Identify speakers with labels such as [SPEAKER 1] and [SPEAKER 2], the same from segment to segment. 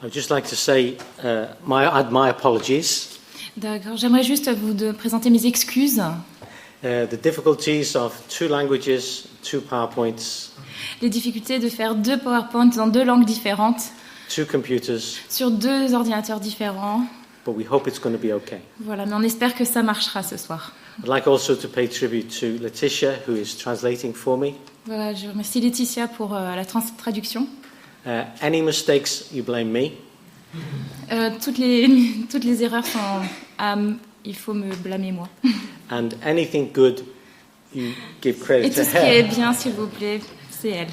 [SPEAKER 1] I'd just like to say my apologies.
[SPEAKER 2] D'accord, j'aimerais juste présenter mes excuses.
[SPEAKER 1] The difficulties of 2 languages, 2 PowerPoints,
[SPEAKER 2] Les difficultés de faire 2 PowerPoints dans 2 langues différentes,
[SPEAKER 1] 2 computers,
[SPEAKER 2] sur 2 ordinateurs différents.
[SPEAKER 1] but we hope it's going to be okay.
[SPEAKER 2] Voilà, mais on espère que ça marchera ce soir.
[SPEAKER 1] I'd like also to pay tribute to Letitia, who is translating for me.
[SPEAKER 2] Voilà, je remercie Laetitia pour la traduction.
[SPEAKER 1] Any mistakes, you blame me.
[SPEAKER 2] Toutes les erreurs sont... il faut me blâmer moi.
[SPEAKER 1] And anything good, you give
[SPEAKER 2] Et
[SPEAKER 1] credit
[SPEAKER 2] tout
[SPEAKER 1] to
[SPEAKER 2] ce qui est
[SPEAKER 1] her.
[SPEAKER 2] bien, s'il vous plaît, c'est elle.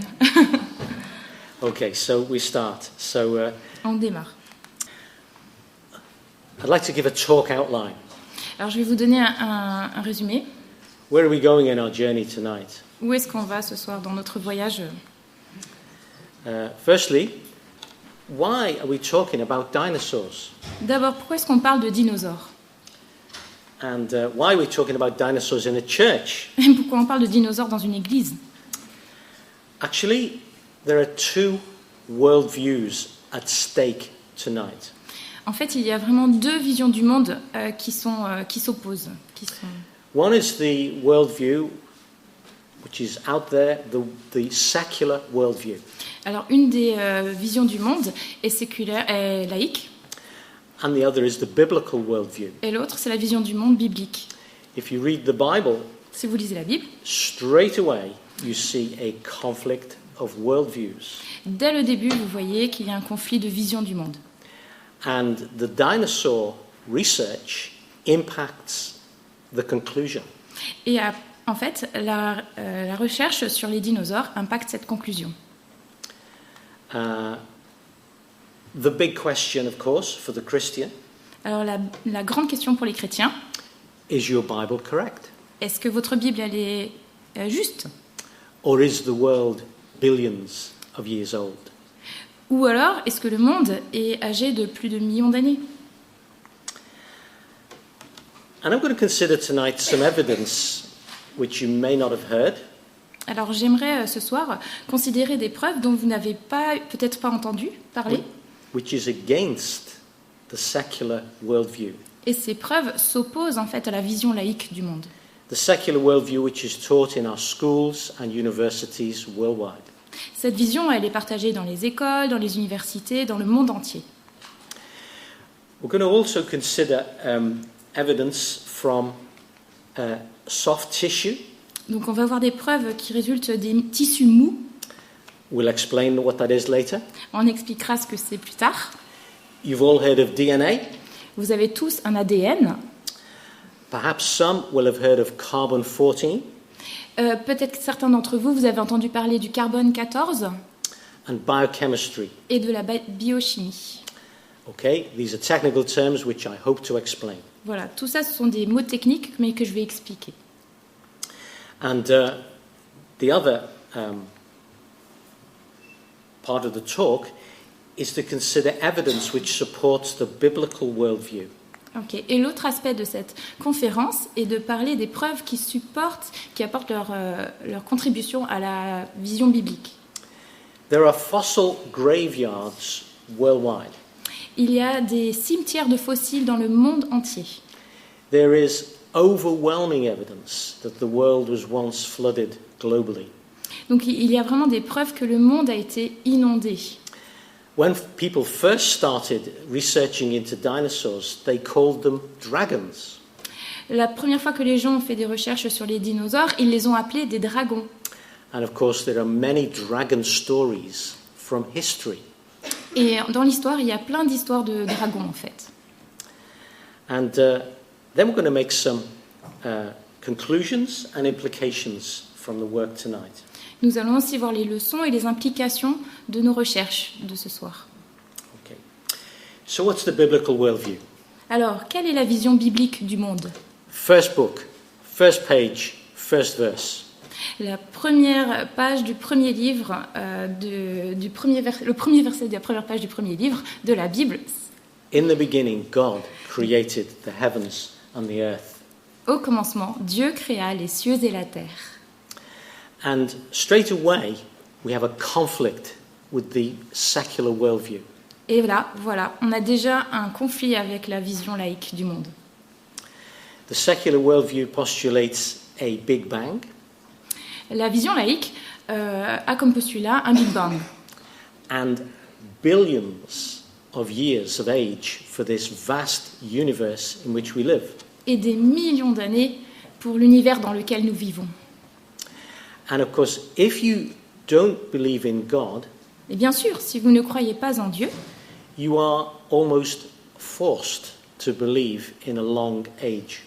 [SPEAKER 1] Okay, so we start. So
[SPEAKER 2] On démarre.
[SPEAKER 1] I'd like to give a talk outline.
[SPEAKER 2] Alors, je vais vous donner un résumé.
[SPEAKER 1] Where are we going in our journey tonight?
[SPEAKER 2] Où est-ce qu'on va ce soir dans notre voyage?
[SPEAKER 1] Firstly, why are we talking about dinosaurs?
[SPEAKER 2] D'abord, pourquoi est-ce qu'on parle de dinosaures?
[SPEAKER 1] And why are we talking about dinosaurs in a church?
[SPEAKER 2] Pourquoi on parle de dinosaures dans une église?
[SPEAKER 1] Actually, there are 2 worldviews at stake tonight.
[SPEAKER 2] En fait, il y a vraiment 2 visions du monde qui s'opposent.
[SPEAKER 1] One is the worldview which is out there, the secular worldview.
[SPEAKER 2] Alors, une des visions du monde est séculaire, est laïque,
[SPEAKER 1] And the other is the biblical worldview.
[SPEAKER 2] et l'autre, c'est la vision du monde biblique.
[SPEAKER 1] If you read the Bible,
[SPEAKER 2] Si vous lisez la Bible,
[SPEAKER 1] straight away you see a conflict of worldviews.
[SPEAKER 2] dès le début, vous voyez qu'il y a un conflit de vision du monde.
[SPEAKER 1] And the dinosaur research impacts the conclusion.
[SPEAKER 2] Et en fait, la recherche sur les dinosaures impacte cette conclusion.
[SPEAKER 1] The big question, of course, for the Christian,
[SPEAKER 2] Alors, la grande question pour les chrétiens,
[SPEAKER 1] is your Bible correct?
[SPEAKER 2] est-ce que votre Bible, elle est juste?
[SPEAKER 1] Or is the world billions of years old?
[SPEAKER 2] Ou alors, est-ce que le monde est âgé de plus de millions d'années?
[SPEAKER 1] And I'm going to consider tonight some evidence which you may not have heard,
[SPEAKER 2] Alors, j'aimerais ce soir considérer des preuves dont vous n'avez peut-être pas entendu parler.
[SPEAKER 1] which is against the secular worldview.
[SPEAKER 2] Et ces preuves s'opposent en fait à la vision laïque du monde.
[SPEAKER 1] The secular worldview which is taught in our schools and universities worldwide.
[SPEAKER 2] Cette vision, elle est partagée dans les écoles, dans les universités, dans le monde entier.
[SPEAKER 1] We're going to also consider evidence from soft tissue.
[SPEAKER 2] Donc on va voir des preuves qui résultent des tissus mous.
[SPEAKER 1] We'll explain what that is later.
[SPEAKER 2] On expliquera ce que c'est plus tard.
[SPEAKER 1] You've all heard of DNA.
[SPEAKER 2] Vous avez tous un ADN.
[SPEAKER 1] Perhaps some will have heard of carbon 14
[SPEAKER 2] Peut-être que certains d'entre vous, vous avez entendu parler du carbone 14
[SPEAKER 1] and biochemistry.
[SPEAKER 2] et de la biochimie.
[SPEAKER 1] Okay, these are technical terms which I hope to explain.
[SPEAKER 2] Voilà, tout ça, ce sont des mots techniques, mais que je vais expliquer.
[SPEAKER 1] And the other part of the talk is to consider evidence which supports the biblical worldview.
[SPEAKER 2] Ok. Et l'autre aspect de cette conférence est de parler des preuves qui apportent leur contribution à la vision biblique.
[SPEAKER 1] There are fossil graveyards worldwide.
[SPEAKER 2] Il y a des cimetières de fossiles dans le monde entier.
[SPEAKER 1] There is overwhelming evidence that the world was once flooded globally.
[SPEAKER 2] Donc il y a vraiment des preuves que le monde a été inondé.
[SPEAKER 1] When people first started researching into dinosaurs, they called them dragons.
[SPEAKER 2] La première fois que les gens ont fait des recherches sur les dinosaures, ils les ont appelés des dragons.
[SPEAKER 1] And of course, there are many dragon stories from history.
[SPEAKER 2] Et dans l'histoire, il y a plein d'histoires de dragons en fait.
[SPEAKER 1] And then we're going to make some conclusions and implications from the work tonight.
[SPEAKER 2] Nous allons aussi voir les leçons et les implications de nos recherches de ce soir.
[SPEAKER 1] Okay. So what's the biblical worldview?
[SPEAKER 2] Alors, quelle est la vision biblique du monde?
[SPEAKER 1] First book, first page, first verse.
[SPEAKER 2] La première page du premier livre, le premier verset de la première page du premier livre de la Bible.
[SPEAKER 1] In the beginning, God created the heavens and the earth.
[SPEAKER 2] Au commencement, Dieu créa les cieux et la terre.
[SPEAKER 1] And straight away, we have a conflict with the secular worldview.
[SPEAKER 2] Et voilà, on a déjà un conflit avec la vision laïque du monde.
[SPEAKER 1] The secular worldview postulates a Big Bang,
[SPEAKER 2] La vision laïque a comme postulat un Big Bang
[SPEAKER 1] and billions of years of age for this vast universe in which we live.
[SPEAKER 2] et des millions d'années pour l'univers dans lequel nous vivons.
[SPEAKER 1] And of course, if you don't believe in God,
[SPEAKER 2] Et bien sûr, si vous ne croyez pas en Dieu,
[SPEAKER 1] you are almost forced to believe in a long age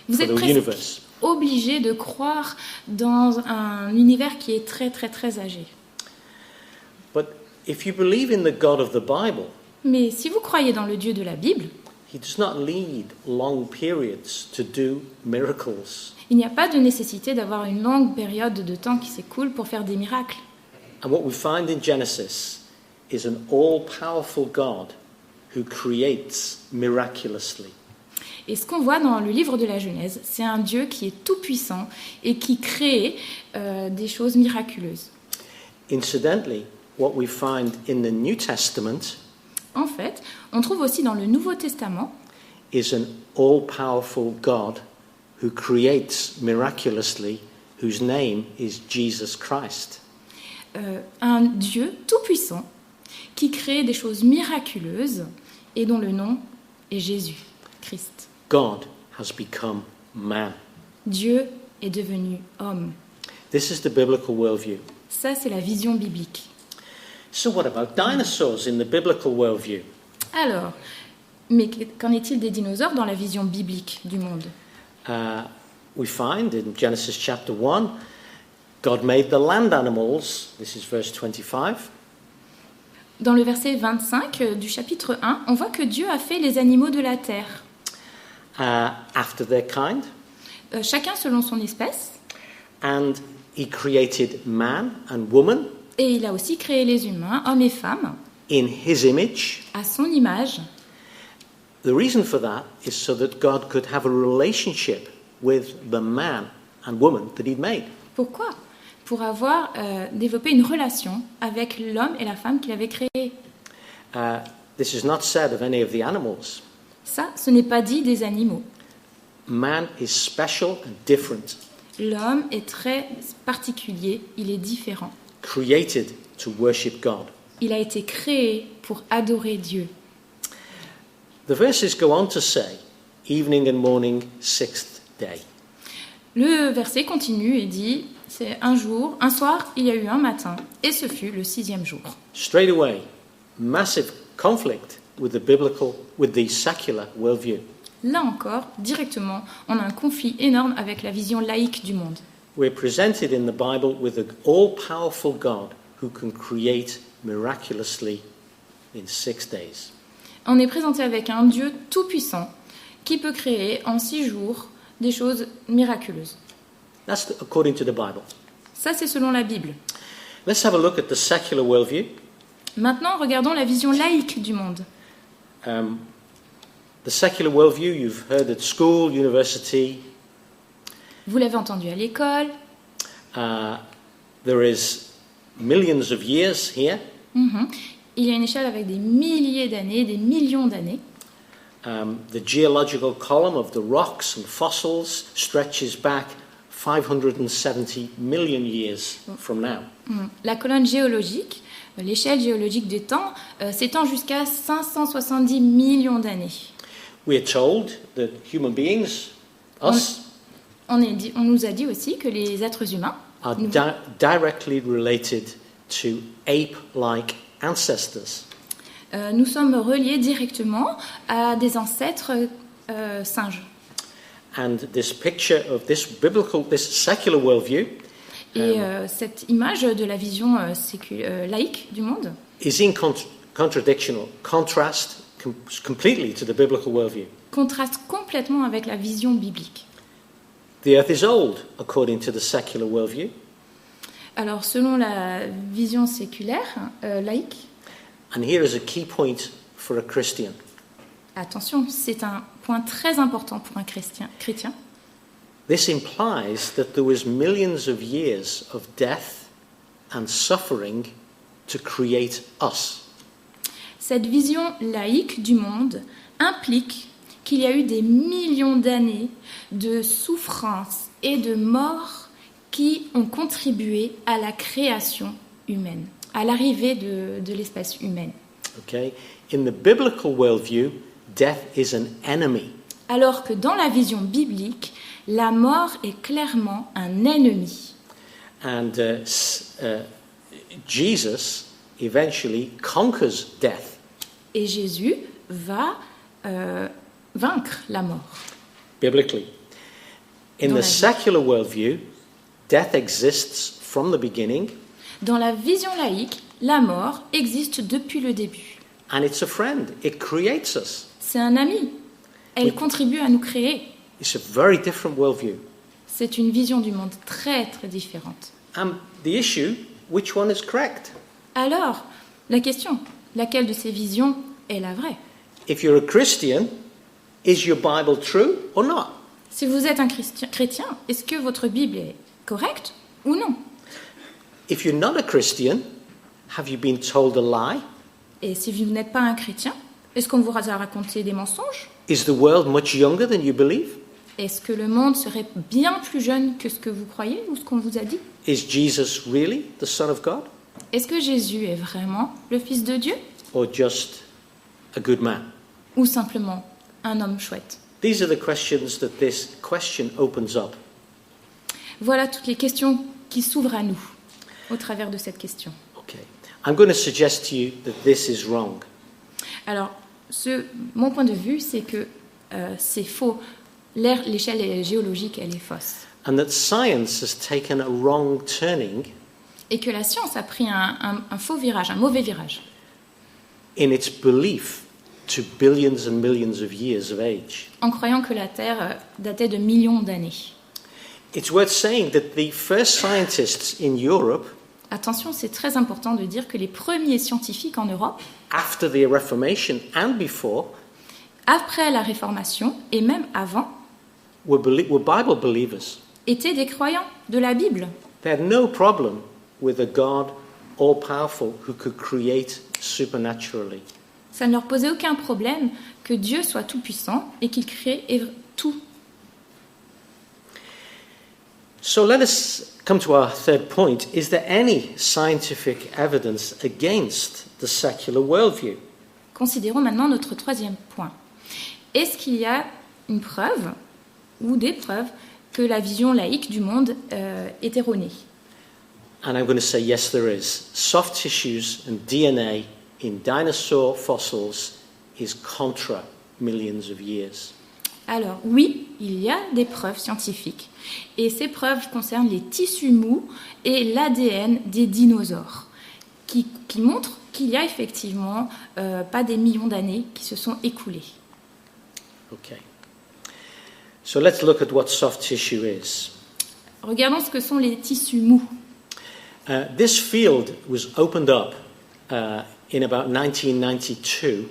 [SPEAKER 2] vous
[SPEAKER 1] for
[SPEAKER 2] êtes
[SPEAKER 1] the
[SPEAKER 2] presque
[SPEAKER 1] universe.
[SPEAKER 2] obligé de croire dans un univers qui est très très très âgé.
[SPEAKER 1] But if you believe in the God of the Bible,
[SPEAKER 2] Mais si vous croyez dans le Dieu de la Bible,
[SPEAKER 1] He does not need long periods to do miracles.
[SPEAKER 2] il n'y a pas de nécessité d'avoir une longue période de temps qui s'écoule pour faire des miracles.
[SPEAKER 1] And what we find in Genesis is an all-powerful God who creates miraculously.
[SPEAKER 2] Et ce qu'on voit dans le livre de la Genèse, c'est un Dieu qui est tout-puissant et qui crée des choses miraculeuses.
[SPEAKER 1] Incidentally, what we find in the New Testament
[SPEAKER 2] En fait, on trouve aussi dans le Nouveau Testament
[SPEAKER 1] is an all-powerful God who creates miraculously, whose name is Jesus Christ.
[SPEAKER 2] un Dieu tout-puissant qui crée des choses miraculeuses et dont le nom est Jésus, Christ.
[SPEAKER 1] God has become man.
[SPEAKER 2] Dieu est devenu homme.
[SPEAKER 1] This is the biblical worldview.
[SPEAKER 2] Ça, c'est la vision biblique.
[SPEAKER 1] So what about dinosaurs in the biblical worldview?
[SPEAKER 2] Alors, mais qu'en est-il des dinosaures dans la vision biblique du monde?
[SPEAKER 1] We find in Genesis chapter 1, God made the land animals. This is verse 25.
[SPEAKER 2] Dans le verset 25 du chapitre 1, on voit que Dieu a fait les animaux de la terre,
[SPEAKER 1] After their kind,
[SPEAKER 2] chacun selon son espèce,
[SPEAKER 1] and He created man and woman
[SPEAKER 2] et il a aussi créé les humains, hommes et femmes,
[SPEAKER 1] in His image.
[SPEAKER 2] à son image.
[SPEAKER 1] The reason for that is so that God could have a relationship with the man and woman that He'd made.
[SPEAKER 2] Pourquoi? Pour avoir développé une relation avec l'homme et la femme qu'il avait créés.
[SPEAKER 1] This is not said of any of the animals.
[SPEAKER 2] Ça, ce n'est pas dit des animaux.
[SPEAKER 1] Man is special and different,
[SPEAKER 2] L'homme est très particulier, il est différent.
[SPEAKER 1] created to worship God.
[SPEAKER 2] Il a été créé pour adorer Dieu.
[SPEAKER 1] The verses go on to say, evening and morning, sixth day.
[SPEAKER 2] Le verset continue et dit, c'est un soir, il y a eu un matin, et ce fut le 6e jour.
[SPEAKER 1] Straight away, massive conflict with the secular worldview.
[SPEAKER 2] Là encore, directement, on a un conflit énorme avec la vision laïque du monde.
[SPEAKER 1] We're presented in the Bible with an all-powerful God who can create miraculously in 6 days.
[SPEAKER 2] On est présenté avec un Dieu tout-puissant qui peut créer en 6 jours des choses miraculeuses.
[SPEAKER 1] That's according to the Bible.
[SPEAKER 2] Ça, c'est selon la Bible.
[SPEAKER 1] Let's have a look at the secular worldview.
[SPEAKER 2] Maintenant, regardons la vision laïque du monde.
[SPEAKER 1] The secular worldview you've heard at school, university.
[SPEAKER 2] Vous l'avez entendu à l'école.
[SPEAKER 1] There is millions of years here.
[SPEAKER 2] Il y a une échelle avec des milliers d'années, des millions d'années.
[SPEAKER 1] The geological column of the rocks and fossils stretches back 570 million years from now.
[SPEAKER 2] La colonne géologique, l'échelle géologique des temps, s'étend jusqu'à 570 millions d'années.
[SPEAKER 1] We are told that human beings, us,
[SPEAKER 2] On nous a dit aussi que les êtres humains
[SPEAKER 1] are directly related to ape-like ancestors.
[SPEAKER 2] Nous sommes reliés directement à des ancêtres singes.
[SPEAKER 1] And this picture of this secular worldview
[SPEAKER 2] Et cette image de la vision laïque du monde
[SPEAKER 1] is in contrast completely to the biblical worldview.
[SPEAKER 2] contraste complètement avec la vision biblique.
[SPEAKER 1] The earth is old, according to the secular worldview.
[SPEAKER 2] Alors, selon la vision séculaire, laïque,
[SPEAKER 1] And here is a key point for a Christian.
[SPEAKER 2] attention, c'est un point très important pour un chrétien.
[SPEAKER 1] This implies that there was millions of years of death and suffering to create us.
[SPEAKER 2] Cette vision laïque du monde implique qu'il y a eu des millions d'années de souffrance et de mort qui ont contribué à la création humaine, à l'arrivée de l'espèce humaine.
[SPEAKER 1] Okay? In the biblical worldview, death is an enemy.
[SPEAKER 2] Alors que dans la vision biblique, la mort est clairement un ennemi.
[SPEAKER 1] And Jesus eventually conquers death.
[SPEAKER 2] Et Jésus va vaincre la mort.
[SPEAKER 1] Biblically. In
[SPEAKER 2] Dans
[SPEAKER 1] the
[SPEAKER 2] la vie.
[SPEAKER 1] secular worldview, death exists from the beginning,
[SPEAKER 2] Dans la vision laïque, la mort existe depuis le début.
[SPEAKER 1] and it's a friend. It creates us.
[SPEAKER 2] C'est un ami. Elle
[SPEAKER 1] Oui.
[SPEAKER 2] contribue à nous créer.
[SPEAKER 1] It's a very different worldview.
[SPEAKER 2] C'est une vision du monde très très différente.
[SPEAKER 1] And the issue, which one is correct?
[SPEAKER 2] Alors, la question, laquelle de ces visions est la vraie?
[SPEAKER 1] If you're a Christian, is your Bible true or not?
[SPEAKER 2] Si vous êtes un chrétien, est-ce que votre Bible est correcte ou non?
[SPEAKER 1] If you're not a Christian, have you been told a lie?
[SPEAKER 2] Et si vous n'êtes pas un chrétien, est-ce qu'on vous a raconté des mensonges?
[SPEAKER 1] Is the world much younger than you believe?
[SPEAKER 2] Est-ce que le monde serait bien plus jeune que ce que vous croyez ou ce qu'on vous a dit?
[SPEAKER 1] Is Jesus really the Son of God
[SPEAKER 2] Est-ce que Jésus est vraiment le Fils de Dieu
[SPEAKER 1] or just a good man?
[SPEAKER 2] ou simplement un homme chouette?
[SPEAKER 1] These are the questions that this question opens up.
[SPEAKER 2] Voilà toutes les questions qui s'ouvrent à nous au travers de cette question.
[SPEAKER 1] Okay. I'm going to suggest to you that this is wrong.
[SPEAKER 2] Alors, mon point de vue, c'est que c'est faux. L'échelle géologique, elle est fausse.
[SPEAKER 1] And that science has taken a wrong turning
[SPEAKER 2] Et que la science a pris un faux virage, un mauvais virage,
[SPEAKER 1] in its belief to billions and millions of years of age.
[SPEAKER 2] en croyant que la Terre datait de millions d'années.
[SPEAKER 1] It's worth saying that the first scientists in Europe,
[SPEAKER 2] Attention, c'est très important de dire que les premiers scientifiques en Europe,
[SPEAKER 1] after the Reformation and before,
[SPEAKER 2] après la Réformation et même avant,
[SPEAKER 1] were Bible believers.
[SPEAKER 2] étaient des croyants de la Bible.
[SPEAKER 1] They had no problem with a God all-powerful who could create supernaturally.
[SPEAKER 2] Ça ne leur posait aucun problème que Dieu soit tout-puissant et qu'il crée tout.
[SPEAKER 1] So let us come to our third point. Is there any scientific evidence against the secular worldview?
[SPEAKER 2] Considérons maintenant notre troisième point. Est-ce qu'il y a une preuve ou des preuves que la vision laïque du monde est erronée?
[SPEAKER 1] And I'm going to say yes, there is. Soft tissues and DNA in dinosaur fossils is contra millions of years.
[SPEAKER 2] Alors oui, il y a des preuves scientifiques. Et ces preuves concernent les tissus mous et l'ADN des dinosaures, qui montrent qu'il y a effectivement pas des millions d'années qui se sont écoulées.
[SPEAKER 1] Okay. So let's look at what soft tissue is.
[SPEAKER 2] Regardons ce que sont les tissus mous.
[SPEAKER 1] This field was opened up in about 1992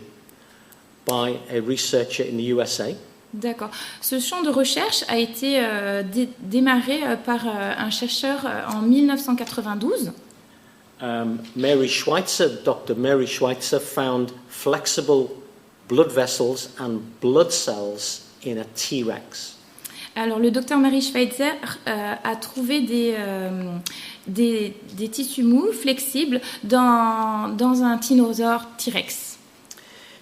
[SPEAKER 1] by a researcher in the USA.
[SPEAKER 2] D'accord. Ce champ de recherche a été démarré par un chercheur en 1992.
[SPEAKER 1] Mary Schweitzer, Dr. Mary Schweitzer, found flexible blood vessels and blood cells in a T-Rex.
[SPEAKER 2] Alors, le docteur Mary Schweitzer a trouvé des tissus mous flexibles dans un tyrannosaure T-Rex.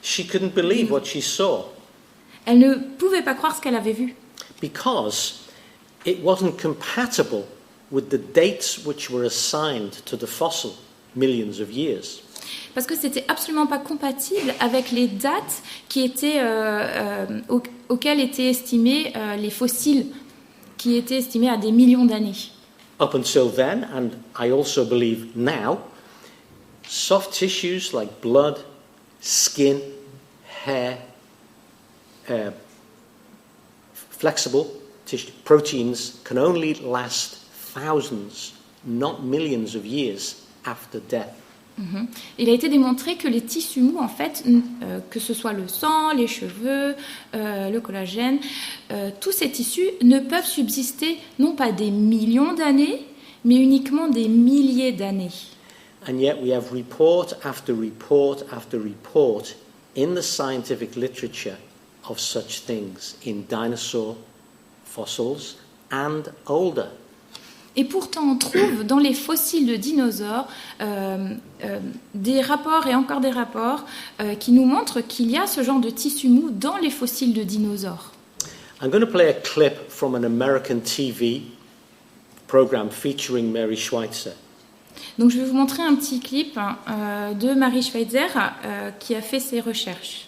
[SPEAKER 1] She couldn't believe what she saw
[SPEAKER 2] Elle ne pouvait pas croire ce qu'elle avait vu,
[SPEAKER 1] because it wasn't compatible with the dates which were assigned to the fossil millions of years.
[SPEAKER 2] parce que c'était absolument pas compatible avec les dates qui étaient, auxquelles étaient estimés les fossiles, qui étaient estimés à des millions d'années.
[SPEAKER 1] Up until then, and I also believe now, soft tissues like blood, skin, hair, flexible proteins can only last thousands, not millions of years after death.
[SPEAKER 2] Il a été démontré que les tissus mous, en fait, que ce soit le sang, les cheveux, le collagène, tous ces tissus ne peuvent subsister non pas des millions d'années, mais uniquement des milliers d'années.
[SPEAKER 1] And yet we have report after report after report in the scientific literature of such things in dinosaur fossils and older.
[SPEAKER 2] Et pourtant, on trouve dans les fossiles de dinosaures des rapports et encore des rapports qui nous montrent qu'il y a ce genre de tissu mou dans les fossiles de dinosaures.
[SPEAKER 1] I'm going to play a clip from an American TV program featuring Mary Schweitzer.
[SPEAKER 2] Donc je vais vous montrer un petit clip de Mary Schweitzer qui a fait ses recherches.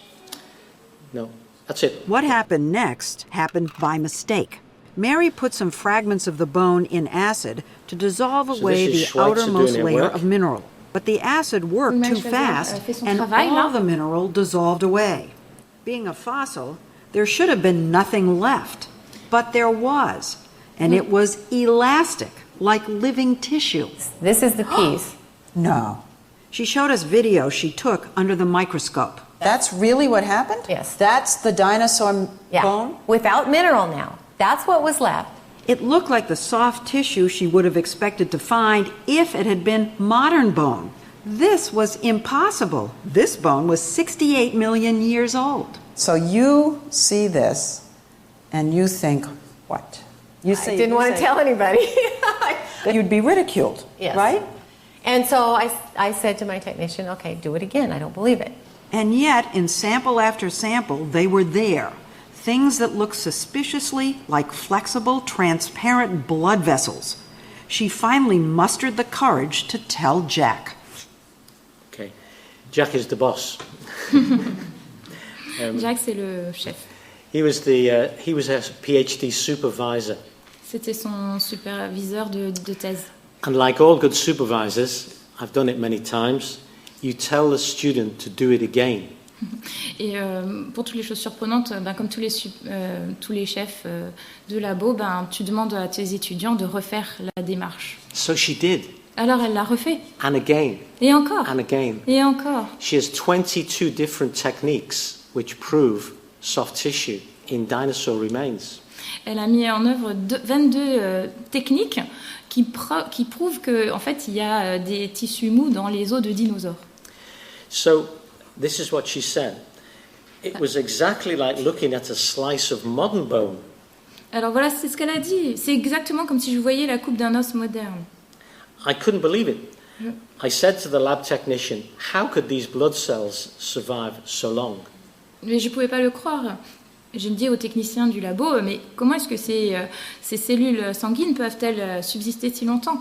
[SPEAKER 1] No, that's it.
[SPEAKER 3] What happened next happened by mistake. Mary put some fragments of the bone in acid to dissolve away
[SPEAKER 1] this is
[SPEAKER 3] the
[SPEAKER 1] Schweitzer
[SPEAKER 3] outermost
[SPEAKER 1] doing her
[SPEAKER 3] layer
[SPEAKER 1] work.
[SPEAKER 3] of mineral. But the acid worked
[SPEAKER 2] Mary
[SPEAKER 3] too
[SPEAKER 2] Schweitzer,
[SPEAKER 3] fast,
[SPEAKER 2] fait son
[SPEAKER 3] and
[SPEAKER 2] travail, là.
[SPEAKER 3] all the mineral dissolved away. Being a fossil, there should have been nothing left. But there was, and it was elastic, like living tissue.
[SPEAKER 4] This is the piece.
[SPEAKER 3] No. She showed us video she took under the microscope.
[SPEAKER 5] That's really what happened?
[SPEAKER 4] Yes.
[SPEAKER 5] That's the dinosaur
[SPEAKER 4] Yeah.
[SPEAKER 5] bone?
[SPEAKER 4] Without mineral now. That's what was left.
[SPEAKER 3] It looked like the soft tissue she would have expected to find if it had been modern bone. This was impossible. This bone was 68 million years old.
[SPEAKER 5] So you see this and you think, what? You
[SPEAKER 4] I didn't want to tell anybody.
[SPEAKER 5] that you'd be ridiculed,
[SPEAKER 4] Yes.
[SPEAKER 5] right?
[SPEAKER 4] And so I said to my technician, okay, do it again. I don't believe it.
[SPEAKER 3] And yet, in sample after sample, they were there. Things that looked suspiciously like flexible, transparent blood vessels. She finally mustered the courage to tell Jack.
[SPEAKER 1] Okay, Jack is the boss.
[SPEAKER 2] Jacques, c'est le chef.
[SPEAKER 1] He was a PhD supervisor,
[SPEAKER 2] C'était son superviseur de thèse.
[SPEAKER 1] and like all good supervisors, I've done it many times. You tell the student to do it again.
[SPEAKER 2] Et pour toutes les choses surprenantes, comme tous les chefs de labo, tu demandes à tes étudiants de refaire la démarche.
[SPEAKER 1] So she did,
[SPEAKER 2] Alors elle l'a refait.
[SPEAKER 1] and again,
[SPEAKER 2] Et encore.
[SPEAKER 1] and again.
[SPEAKER 2] Et encore.
[SPEAKER 1] She has 22 different techniques which prove soft tissue in dinosaur remains.
[SPEAKER 2] Elle a mis en œuvre 22 techniques qui prouvent qu'en fait, il y a des tissus mous dans les os de dinosaures.
[SPEAKER 1] So this is what she said. It was exactly like looking at a slice of modern bone.
[SPEAKER 2] Alors voilà, c'est ce qu'elle a dit. C'est exactement comme si je voyais la coupe d'un os moderne.
[SPEAKER 1] I couldn't believe it. I said to the lab technician, how could these blood cells survive so long?
[SPEAKER 2] Mais je ne pouvais pas le croire. Je dis aux techniciens du labo, mais comment est-ce que ces cellules sanguines peuvent-elles subsister si longtemps?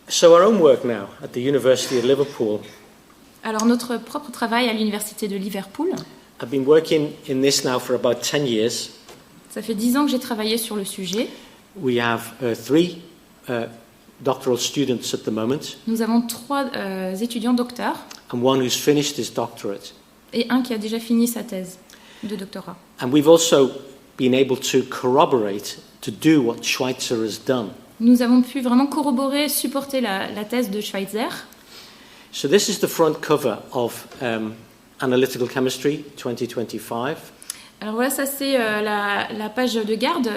[SPEAKER 1] So our own work now at the University of Liverpool,
[SPEAKER 2] Alors notre propre travail à l'université de Liverpool,
[SPEAKER 1] I've been working in this now for about 10 years.
[SPEAKER 2] ça fait 10 ans que j'ai travaillé sur le sujet.
[SPEAKER 1] We have 3 doctoral students at the moment,
[SPEAKER 2] Nous avons 3 étudiants docteurs
[SPEAKER 1] and one who's finished his doctorate.
[SPEAKER 2] et un qui a déjà fini sa thèse de doctorat.
[SPEAKER 1] And we've also been able to corroborate, to do what Schweitzer has done.
[SPEAKER 2] Nous avons pu vraiment corroborer, supporter la thèse de Schweitzer.
[SPEAKER 1] So this is the front cover of Analytical Chemistry 2025.
[SPEAKER 2] Alors voilà, ça c'est la page de garde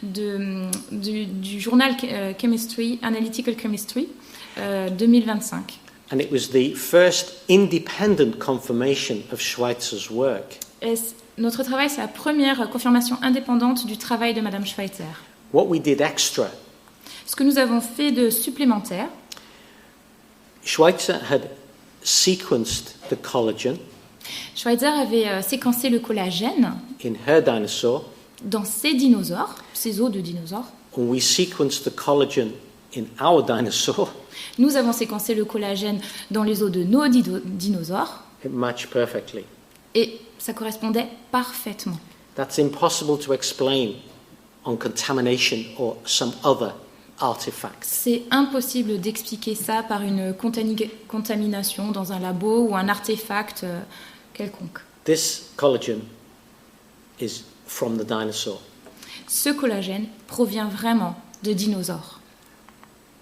[SPEAKER 2] du journal Chemistry, Analytical Chemistry 2025.
[SPEAKER 1] And it was the first independent confirmation of Schweitzer's work.
[SPEAKER 2] Et notre travail, c'est la première confirmation indépendante du travail de Madame Schweitzer.
[SPEAKER 1] What we did extra,
[SPEAKER 2] Ce que nous avons fait de supplémentaire,
[SPEAKER 1] Schweitzer had sequenced the collagen
[SPEAKER 2] Schweitzer avait séquencé le collagène
[SPEAKER 1] in her dinosaur,
[SPEAKER 2] dans ses dinosaures, ses os de dinosaures.
[SPEAKER 1] and we sequenced the collagen in our dinosaur.
[SPEAKER 2] Nous avons séquencé le collagène dans les os de nos dinosaures
[SPEAKER 1] It matched perfectly.
[SPEAKER 2] et ça correspondait parfaitement.
[SPEAKER 1] That's impossible to explain on contamination or some other artifact.
[SPEAKER 2] C'est impossible d'expliquer ça par une contamination dans un labo ou un artefact quelconque.
[SPEAKER 1] This collagen is from the dinosaur.
[SPEAKER 2] Ce collagène provient vraiment de dinosaures.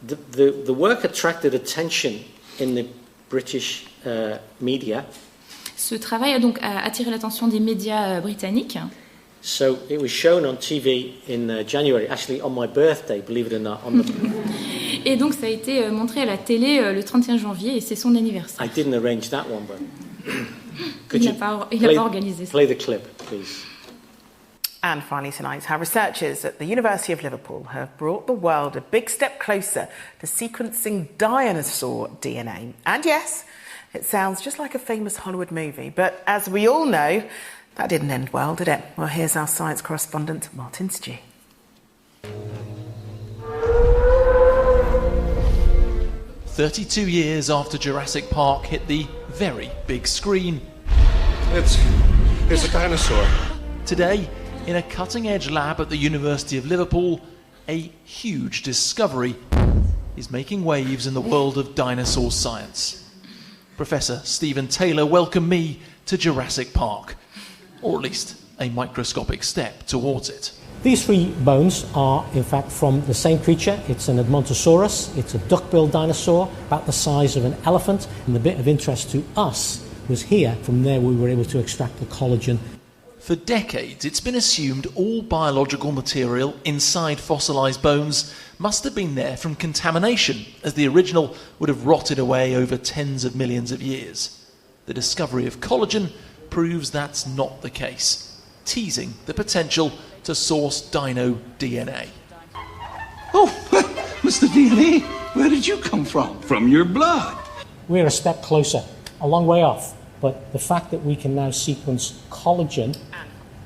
[SPEAKER 1] The work attracted attention in the British media.
[SPEAKER 2] Ce travail a donc attiré l'attention des médias britanniques.
[SPEAKER 1] So it was shown on TV in January, actually on my birthday, believe it or not. On the
[SPEAKER 2] Et donc ça a été montré à la télé le 31 janvier et c'est son anniversaire.
[SPEAKER 1] I didn't arrange that one, but
[SPEAKER 2] Il n'a pas organisé ça.
[SPEAKER 1] play the clip, please.
[SPEAKER 6] And finally tonight, how researchers at the University of Liverpool have brought the world a big step closer to sequencing dinosaur DNA. And yes, it sounds just like a famous Hollywood movie, but as we all know, that didn't end well, did it? Well, here's our science correspondent, Martin Stew.
[SPEAKER 7] 32 years after Jurassic Park hit the very big screen.
[SPEAKER 8] It's a dinosaur.
[SPEAKER 7] Today, in a cutting-edge lab at the University of Liverpool, a huge discovery is making waves in the world of dinosaur science. Professor Stephen Taylor welcomed me to Jurassic Park, or at least a microscopic step towards it.
[SPEAKER 9] These three bones are, in fact, from the same creature. It's an Edmontosaurus. It's a duck-billed dinosaur, about the size of an elephant. And the bit of interest to us was here. From there, we were able to extract the collagen.
[SPEAKER 7] For decades, it's been assumed all biological material inside fossilised bones must have been there from contamination, as the original would have rotted away over tens of millions of years. The discovery of collagen proves that's not the case, teasing the potential to source dino DNA.
[SPEAKER 8] Oh, Mr. DNA, where did you come from? From your blood.
[SPEAKER 9] We're a step closer, a long way off. But the fact that we can now sequence collagen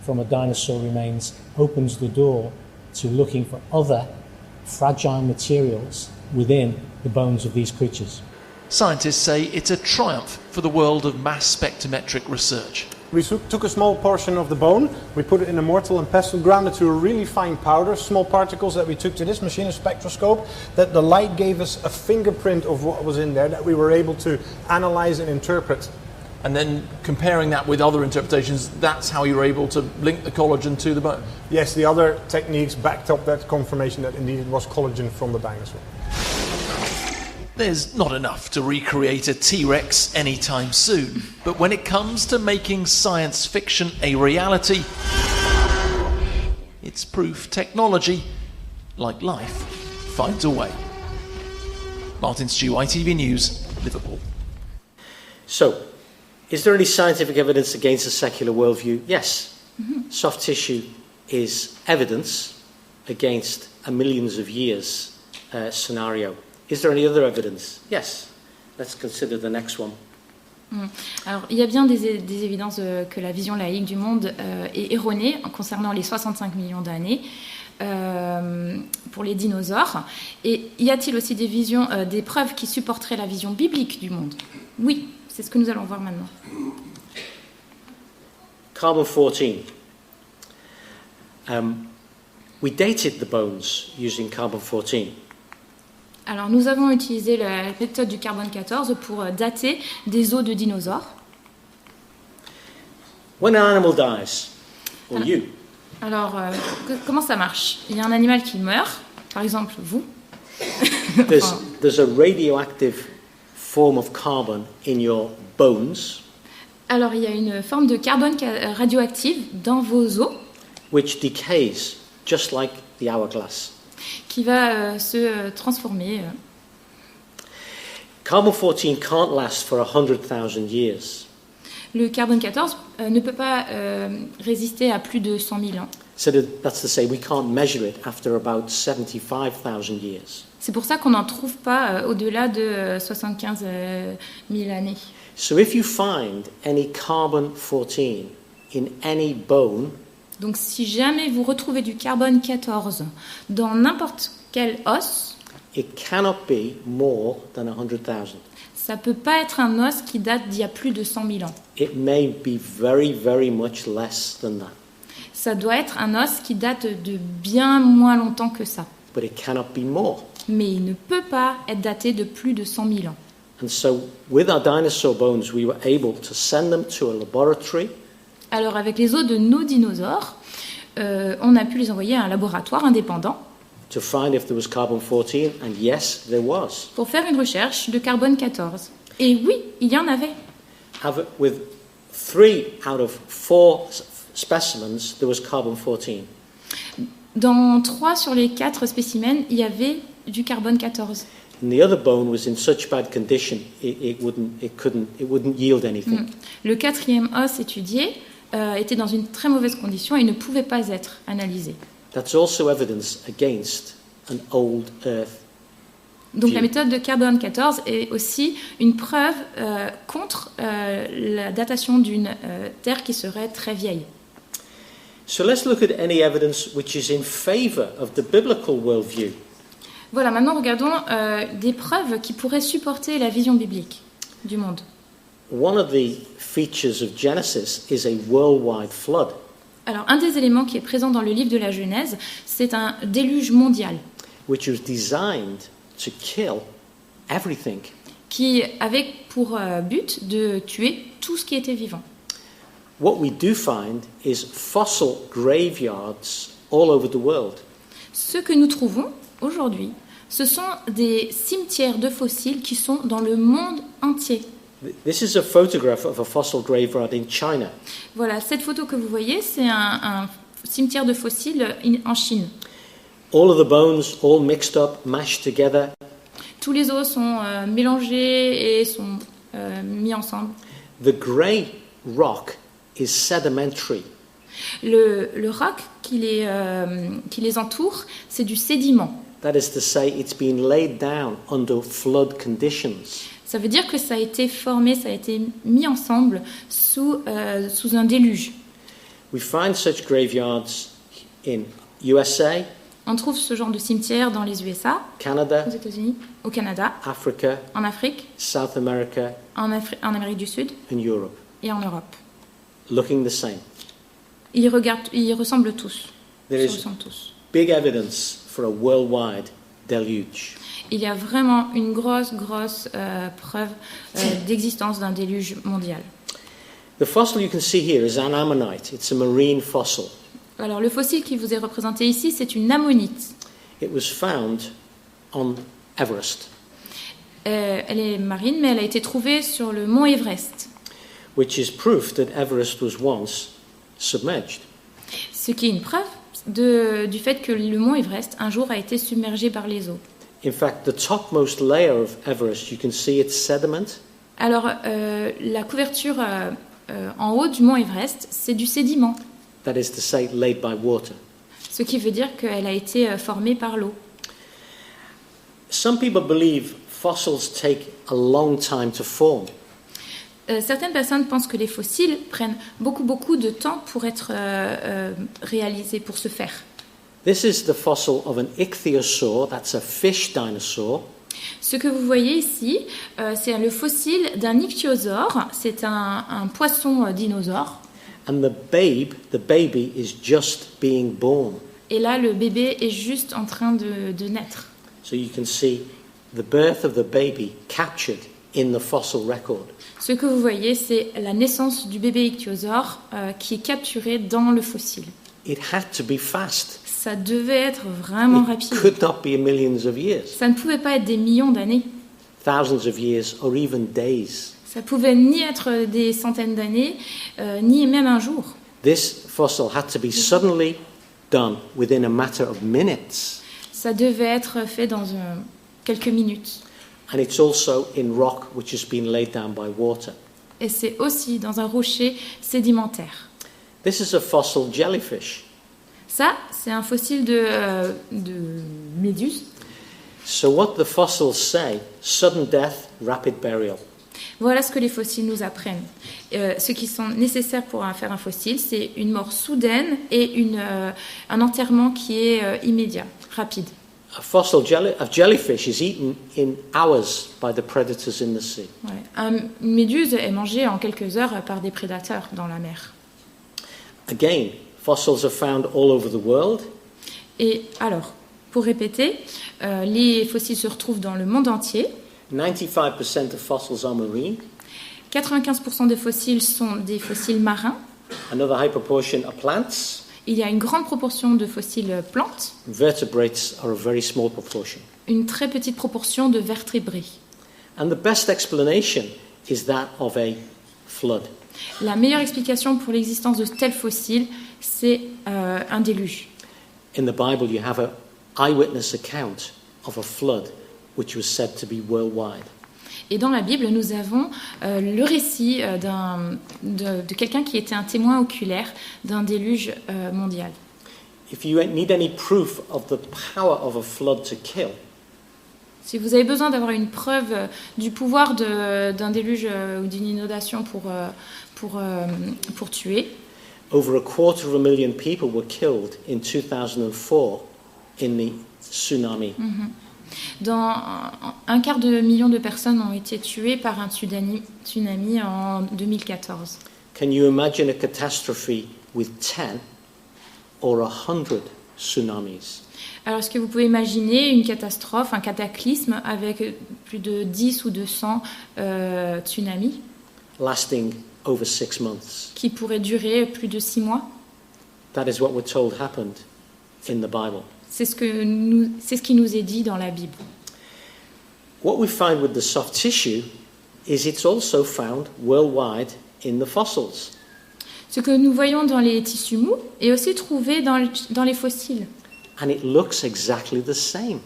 [SPEAKER 9] from a dinosaur remains opens the door to looking for other fragile materials within the bones of these creatures.
[SPEAKER 7] Scientists say it's a triumph for the world of mass spectrometric research.
[SPEAKER 10] We took a small portion of the bone, we put it in a mortar and pestle, ground it to a really fine powder, small particles that we took to this machine, a spectroscope, that the light gave us a fingerprint of what was in there that we were able to analyze and interpret.
[SPEAKER 7] And then comparing that with other interpretations, that's how you were able to link the collagen to the bone?
[SPEAKER 10] Yes, the other techniques backed up that confirmation that indeed it was collagen from the dinosaur.
[SPEAKER 7] There's not enough to recreate a T-Rex anytime soon, but when it comes to making science fiction a reality, it's proof technology, like life, finds a way. Martin Stew, ITV News, Liverpool.
[SPEAKER 1] So, is there any scientific evidence against a secular worldview? Yes. Mm-hmm. Soft tissue is evidence against a millions of years scenario. Is there any other evidence? Yes. Let's consider the next one.
[SPEAKER 2] Alors, il y a bien des évidences que la vision laïque du monde est erronée concernant les 65 millions d'années pour les dinosaures. Et y a-t-il aussi des preuves qui supporteraient la vision biblique du monde? Oui, c'est ce que nous allons voir maintenant.
[SPEAKER 1] Carbon 14. We dated the bones using carbon 14.
[SPEAKER 2] Alors, nous avons utilisé la méthode du carbone 14 pour dater des os de dinosaures.
[SPEAKER 1] When an animal dies, or you,
[SPEAKER 2] alors comment ça marche? Il y a un animal qui meurt, par exemple vous.
[SPEAKER 1] there's a radioactive form of carbon in your bones.
[SPEAKER 2] Alors, il y a une forme de carbone radioactive dans vos os.
[SPEAKER 1] Which decays, just like the hourglass.
[SPEAKER 2] Qui va se transformer.
[SPEAKER 1] Carbon 14 can't last for 100,000 years.
[SPEAKER 2] Le carbone 14 ne peut pas résister à plus de 100 000 ans.
[SPEAKER 1] So that's to say we can't measure it after about 75,000 years.
[SPEAKER 2] C'est pour ça qu'on n'en trouve pas au-delà de 75 000 années.
[SPEAKER 1] So if you find any carbon 14 in any bone,
[SPEAKER 2] donc si jamais vous retrouvez du carbone 14 dans n'importe quel os,
[SPEAKER 1] it cannot be more than 100,000.
[SPEAKER 2] Ça peut pas être un os qui date d'il y a plus de 100 000 ans.
[SPEAKER 1] It may be very, very much less than that.
[SPEAKER 2] Ça doit être un os qui date de bien moins longtemps que ça.
[SPEAKER 1] But it cannot be more.
[SPEAKER 2] Mais il ne peut pas être daté de plus de 100 000 ans.
[SPEAKER 1] And so with our dinosaur bones, we were able to send them to a laboratory.
[SPEAKER 2] Alors avec les os de nos dinosaures, on a pu les envoyer à un laboratoire indépendant.
[SPEAKER 1] To find if there was carbon 14, and yes, there was.
[SPEAKER 2] Pour faire une recherche de carbone 14. Et oui, il y en avait.
[SPEAKER 1] With 3 out of 4 spécimens, there was carbon 14.
[SPEAKER 2] Dans 3 sur les 4 spécimens, il y avait du carbone 14.
[SPEAKER 1] And the other bone was in such bad condition it wouldn't yield anything.
[SPEAKER 2] Le quatrième os étudié était dans une très mauvaise condition et ne pouvait pas être analysé.
[SPEAKER 1] That's also evidence against an old Earth.
[SPEAKER 2] Donc
[SPEAKER 1] view.
[SPEAKER 2] la méthode de carbone 14 est aussi une preuve contre la datation d'une Terre qui serait très vieille.
[SPEAKER 1] So let's look at any evidence which is in favor of the biblical worldview.
[SPEAKER 2] Voilà, maintenant regardons des preuves qui pourraient supporter la vision biblique du monde.
[SPEAKER 1] One of the features of Genesis is a worldwide flood,
[SPEAKER 2] Alors, un des éléments qui est présent dans le livre de la Genèse, c'est un déluge mondial
[SPEAKER 1] which was designed to kill everything.
[SPEAKER 2] qui avait pour but de tuer tout ce qui était vivant.
[SPEAKER 1] What we do find is fossil graveyards all over the world.
[SPEAKER 2] Ce que nous trouvons aujourd'hui, ce sont des cimetières de fossiles qui sont dans le monde entier.
[SPEAKER 1] This is a photograph of a fossil graveyard in China.
[SPEAKER 2] Voilà, cette photo que vous voyez, c'est un cimetière de fossiles en Chine.
[SPEAKER 1] All of the bones all mixed up, mashed together.
[SPEAKER 2] Tous les os sont mélangés et sont mis ensemble.
[SPEAKER 1] The grey rock is sedimentary.
[SPEAKER 2] Le roc qui les entoure, c'est du sédiment.
[SPEAKER 1] That is to say, it's been laid down under flood conditions.
[SPEAKER 2] Ça veut dire que ça a été formé, ça a été mis ensemble sous un déluge.
[SPEAKER 1] We find such graveyards in USA,
[SPEAKER 2] On trouve ce genre de cimetière dans les USA,
[SPEAKER 1] Canada,
[SPEAKER 2] aux États-Unis, au Canada,
[SPEAKER 1] Africa,
[SPEAKER 2] en Afrique,
[SPEAKER 1] South America,
[SPEAKER 2] en Amérique du Sud
[SPEAKER 1] and Europe,
[SPEAKER 2] et en Europe.
[SPEAKER 1] looking the same.
[SPEAKER 2] Ils ressemblent tous.
[SPEAKER 1] There
[SPEAKER 2] Ils
[SPEAKER 1] is
[SPEAKER 2] ressemblent tous.
[SPEAKER 1] big evidence for a worldwide deluge.
[SPEAKER 2] Il y a vraiment une grosse preuve d'existence d'un déluge mondial.
[SPEAKER 1] The fossil you can see here is an ammonite. It's a marine fossil.
[SPEAKER 2] Alors le fossile qui vous est représenté ici, c'est une ammonite.
[SPEAKER 1] It was found on Everest,
[SPEAKER 2] Elle est marine, mais elle a été trouvée sur le mont Everest,
[SPEAKER 1] which is proof that Everest was once submerged.
[SPEAKER 2] ce qui est une preuve du fait que le mont Everest un jour a été submergé par les eaux.
[SPEAKER 1] In fact, the topmost layer of Everest, you can see its sediment.
[SPEAKER 2] Alors la couverture en haut du mont Everest, c'est du sédiment,
[SPEAKER 1] That is to say, laid by water.
[SPEAKER 2] ce qui veut dire qu'elle a été formée par l'eau.
[SPEAKER 1] Some people believe fossils take a long time to form.
[SPEAKER 2] Certaines personnes pensent que les fossiles prennent beaucoup de temps pour être réalisés, pour se faire.
[SPEAKER 1] This is the fossil of an ichthyosaur, that's a fish dinosaur.
[SPEAKER 2] Ce que vous voyez ici, c'est le fossile d'un ichthyosaure, c'est un poisson dinosaure.
[SPEAKER 1] And the baby is just being born.
[SPEAKER 2] Et là, le bébé est juste en train de naître.
[SPEAKER 1] So you can see the birth of the baby captured in the fossil record.
[SPEAKER 2] Ce que vous voyez, c'est la naissance du bébé ichthyosaure qui est capturé dans le fossile.
[SPEAKER 1] It had to be fast.
[SPEAKER 2] Ça devait être vraiment
[SPEAKER 1] It
[SPEAKER 2] rapide.
[SPEAKER 1] could not be millions of years,
[SPEAKER 2] Ça ne pouvait pas être des millions d'années.
[SPEAKER 1] thousands of years, or even days.
[SPEAKER 2] Ça pouvait ni être des centaines d'années, ni même un jour.
[SPEAKER 1] This fossil had to be suddenly done within a matter of minutes.
[SPEAKER 2] Ça devait être fait dans quelques minutes.
[SPEAKER 1] And it's also in rock which has been laid down by water.
[SPEAKER 2] Et c'est aussi dans un rocher sédimentaire.
[SPEAKER 1] This is a fossil jellyfish.
[SPEAKER 2] Ça, c'est un fossile de méduse.
[SPEAKER 1] So what the fossils say, sudden death, rapid burial.
[SPEAKER 2] Voilà ce que les fossiles nous apprennent. Ce qui sont nécessaires pour faire un fossile, c'est une mort soudaine et un enterrement qui est immédiat, rapide.
[SPEAKER 1] A fossil jellyfish is eaten in hours by the predators in the sea.
[SPEAKER 2] Ouais. Une méduse est mangée en quelques heures par des prédateurs dans la mer.
[SPEAKER 1] Again, fossils are found all over the world.
[SPEAKER 2] Et alors, pour répéter, les fossiles se retrouvent dans le monde entier.
[SPEAKER 1] 95% of fossils are marine.
[SPEAKER 2] 95% des fossiles sont des fossiles marins.
[SPEAKER 1] Another high proportion are plants.
[SPEAKER 2] Il y a une grande proportion de fossiles plantes,
[SPEAKER 1] Vertebrates are a very small proportion.
[SPEAKER 2] une très petite proportion de vertébrés.
[SPEAKER 1] And the best explanation is that of a flood.
[SPEAKER 2] La meilleure explication pour l'existence de tels fossiles, c'est un déluge.
[SPEAKER 1] In the Bible, you have an eyewitness account of a flood which was said to be worldwide.
[SPEAKER 2] Et dans la Bible, nous avons le récit de quelqu'un qui était un témoin oculaire d'un déluge mondial.
[SPEAKER 1] If you need any proof of the power of a flood to kill,
[SPEAKER 2] si vous avez besoin d'avoir une preuve du pouvoir d'un déluge ou d'une inondation pour tuer,
[SPEAKER 1] over 250,000 people were killed in 2004 in the tsunami.
[SPEAKER 2] Dans un quart de million de personnes ont été tuées par un tsunami en 2014.
[SPEAKER 1] Can you imagine a catastrophe with 10 or 100 tsunamis?
[SPEAKER 2] Alors, est-ce que vous pouvez imaginer une catastrophe, un cataclysme avec plus de 10 ou 200 tsunamis
[SPEAKER 1] Lasting over 6 months.
[SPEAKER 2] Qui pourraient durer plus de 6 mois?
[SPEAKER 1] That is what we're told happened in the Bible.
[SPEAKER 2] C'est ce qui nous est dit dans la Bible.
[SPEAKER 1] What we find with the soft tissue is it's also found worldwide in the fossils.
[SPEAKER 2] Ce que nous voyons dans les tissus mous est aussi trouvé dans les fossiles.
[SPEAKER 1] And it looks exactly the same.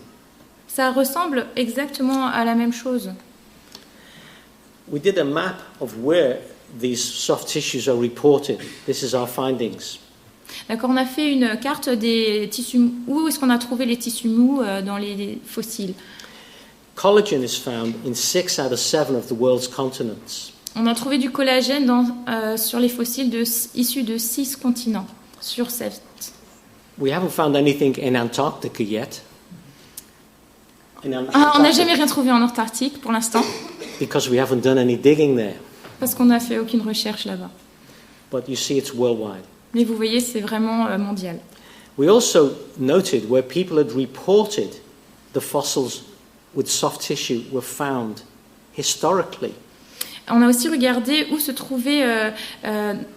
[SPEAKER 2] Ça ressemble exactement à la même chose.
[SPEAKER 1] We did a map of where these soft tissues are reported. This is our findings.
[SPEAKER 2] D'accord, on a fait une carte des tissus mous. Où est-ce qu'on a trouvé les tissus mous dans les fossiles?
[SPEAKER 1] Collagen is found in 6 out of 7 of the world's continents.
[SPEAKER 2] On a trouvé du collagène sur les fossiles issus de 6 continents sur 7.
[SPEAKER 1] We haven't found anything in Antarctica yet.
[SPEAKER 2] On n'a jamais rien trouvé en Antarctique pour l'instant.
[SPEAKER 1] Because we haven't done any digging there.
[SPEAKER 2] Parce qu'on n'a fait aucune recherche là-bas.
[SPEAKER 1] But you see, it's worldwide.
[SPEAKER 2] Mais vous voyez, c'est vraiment mondial.
[SPEAKER 1] We also noted where people had reported the fossils with soft tissue were found historically.
[SPEAKER 2] On a aussi regardé où se trouvaient,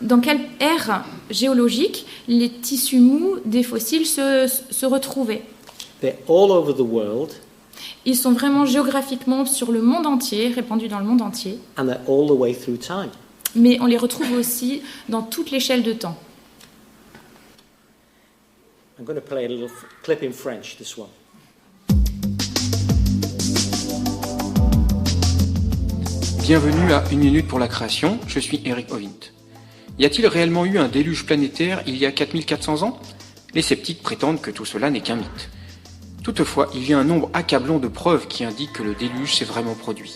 [SPEAKER 2] dans quelle ère géologique les tissus mous des fossiles se retrouvaient.
[SPEAKER 1] They're all over the world.
[SPEAKER 2] Ils sont vraiment géographiquement sur le monde entier, répandus dans le monde entier.
[SPEAKER 1] And they're all the way through time.
[SPEAKER 2] Mais on les retrouve aussi dans toute l'échelle de temps.
[SPEAKER 1] I'm going to play a little clip in French, this one.
[SPEAKER 11] Bienvenue à Une minute pour la création, je suis Eric Ovint. Y a-t-il réellement eu un déluge planétaire il y a 4400 ans? Les sceptiques prétendent que tout cela n'est qu'un mythe. Toutefois, il y a un nombre accablant de preuves qui indiquent que le déluge s'est vraiment produit.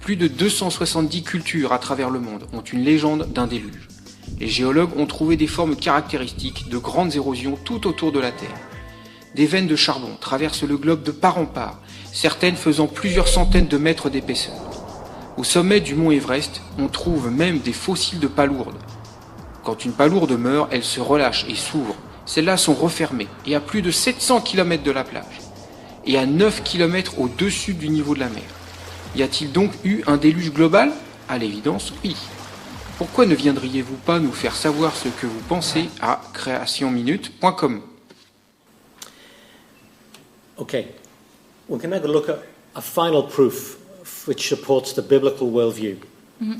[SPEAKER 11] Plus de 270 cultures à travers le monde ont une légende d'un déluge. Les géologues ont trouvé des formes caractéristiques de grandes érosions tout autour de la Terre. Des veines de charbon traversent le globe de part en part, certaines faisant plusieurs centaines de mètres d'épaisseur. Au sommet du mont Everest, on trouve même des fossiles de palourdes. Quand une palourde meurt, elle se relâche et s'ouvre. Celles-là sont refermées et à plus de 700 km de la plage. Et à 9 km au-dessus du niveau de la mer. Y a-t-il donc eu un déluge global? À l'évidence, oui. Pourquoi ne viendriez-vous pas nous faire savoir ce que vous pensez à creationminute.com?
[SPEAKER 1] Okay, we're going to look at a final proof which supports the biblical worldview.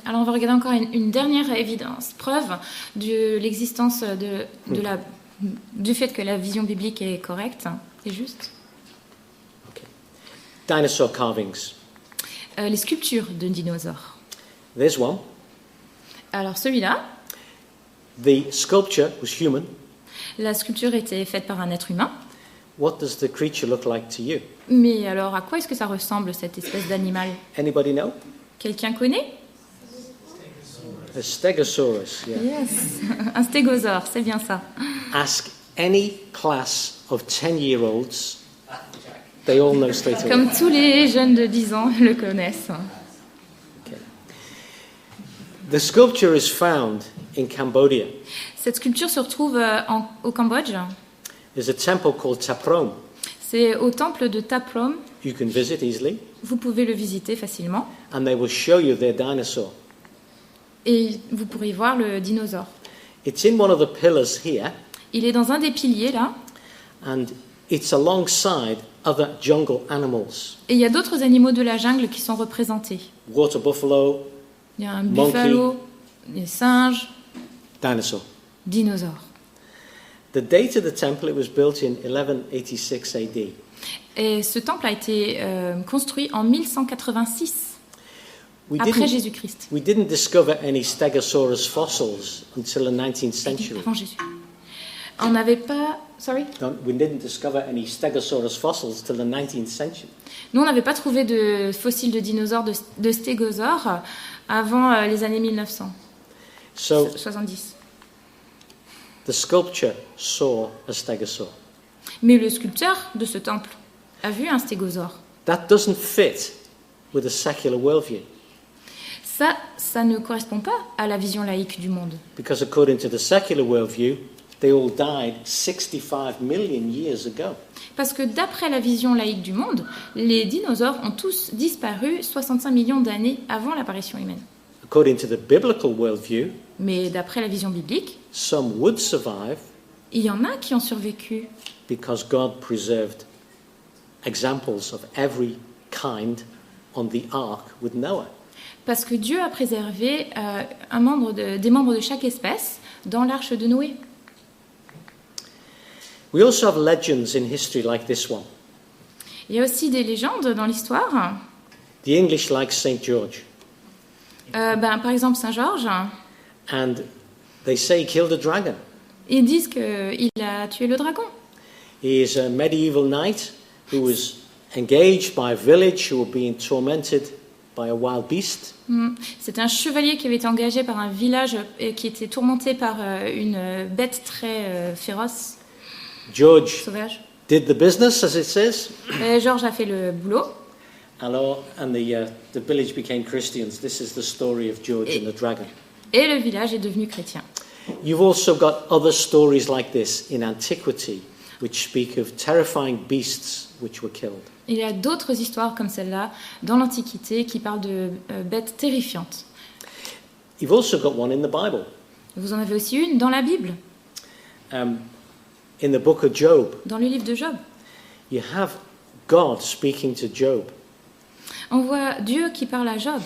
[SPEAKER 2] Alors on va regarder encore une dernière évidence, preuve de l'existence du fait que la vision biblique est correcte et juste.
[SPEAKER 1] Okay. Dinosaur carvings.
[SPEAKER 2] Les sculptures de dinosaures.
[SPEAKER 1] There's one.
[SPEAKER 2] Alors celui-là.
[SPEAKER 1] The sculpture was human.
[SPEAKER 2] La sculpture était faite par un être humain.
[SPEAKER 1] What does the creature look like to you?
[SPEAKER 2] Mais alors, à quoi est-ce que ça ressemble, cette espèce d'animal?
[SPEAKER 1] Anybody know?
[SPEAKER 2] Quelqu'un connaît?
[SPEAKER 1] A stegosaurus, yeah.
[SPEAKER 2] Yes, un stégosaure, c'est bien ça.
[SPEAKER 1] Ask any class of 10-year-olds, they all know straight away.
[SPEAKER 2] Comme tous les jeunes de 10 ans le connaissent.
[SPEAKER 1] Okay. The sculpture is found in Cambodia.
[SPEAKER 2] Cette sculpture se retrouve au Cambodge.
[SPEAKER 1] There's a temple called Taprom.
[SPEAKER 2] C'est au temple de Taprom.
[SPEAKER 1] You can visit easily.
[SPEAKER 2] Vous pouvez le visiter facilement.
[SPEAKER 1] And they will show you their dinosaur.
[SPEAKER 2] Et vous pourrez voir le dinosaure.
[SPEAKER 1] It's in one of the pillars here.
[SPEAKER 2] Il est dans un des piliers là.
[SPEAKER 1] And it's alongside other jungle animals.
[SPEAKER 2] Et il y a d'autres animaux de la jungle qui sont représentés.
[SPEAKER 1] Water buffalo.
[SPEAKER 2] Il y a un buffalo, des singes.
[SPEAKER 1] Dinosaur.
[SPEAKER 2] Dinosaure.
[SPEAKER 1] The date of the temple, it was built in 1186 AD.
[SPEAKER 2] Et ce temple a été construit en 1186, après Jésus-Christ.
[SPEAKER 1] We didn't discover any Stegosaurus fossils until the 19th century.
[SPEAKER 2] Avant Jésus. On n'avait pas... Sorry?
[SPEAKER 1] We didn't discover any Stegosaurus fossils till the 19th century.
[SPEAKER 2] Nous, on n'avait pas trouvé de fossiles de dinosaures, de stégosaures, avant les années 1970.
[SPEAKER 1] The sculpture saw a stegosaur.
[SPEAKER 2] Mais le sculpteur de ce temple a vu un stégosaure.
[SPEAKER 1] That doesn't fit with a secular worldview.
[SPEAKER 2] Ça ne correspond pas à la vision laïque du monde.
[SPEAKER 1] Because according to the secular worldview, they all died 65 million years ago.
[SPEAKER 2] Parce que d'après la vision laïque du monde, les dinosaures ont tous disparu 65 millions d'années avant l'apparition humaine.
[SPEAKER 1] According to the biblical worldview,
[SPEAKER 2] mais d'après la vision biblique,
[SPEAKER 1] some would survive.
[SPEAKER 2] Il y en a qui ont survécu.
[SPEAKER 1] Because God preserved examples of every kind on the ark with Noah.
[SPEAKER 2] Parce que Dieu a préservé des membres de chaque espèce dans l'arche de Noé.
[SPEAKER 1] We also have legends in history like this one.
[SPEAKER 2] Il y a aussi des légendes dans l'histoire.
[SPEAKER 1] The English like Saint George.
[SPEAKER 2] Par exemple, Saint Georges.
[SPEAKER 1] And they say he killed a dragon.
[SPEAKER 2] Ils disent qu'il a tué le dragon.
[SPEAKER 1] He is a medieval knight who was engaged by a village who were being tormented by a wild beast.
[SPEAKER 2] C'est un chevalier qui avait été engagé par un village et qui était tourmenté par une bête très féroce.
[SPEAKER 1] George
[SPEAKER 2] sauvage.
[SPEAKER 1] Did the business, as it says.
[SPEAKER 2] Georges a fait le boulot.
[SPEAKER 1] And the village became Christians. This is the story of George and the dragon.
[SPEAKER 2] Et le village est devenu chrétien.
[SPEAKER 1] You've also got other stories like this in antiquity, which speak of terrifying beasts which were killed.
[SPEAKER 2] Il y a d'autres histoires comme celle-là dans l'Antiquité qui parlent de bêtes terrifiantes.
[SPEAKER 1] You've also got one in the Bible.
[SPEAKER 2] Vous en avez aussi une dans la Bible.
[SPEAKER 1] In the book of Job.
[SPEAKER 2] Dans le livre de Job.
[SPEAKER 1] You have God speaking to Job.
[SPEAKER 2] On voit Dieu qui parle à Job.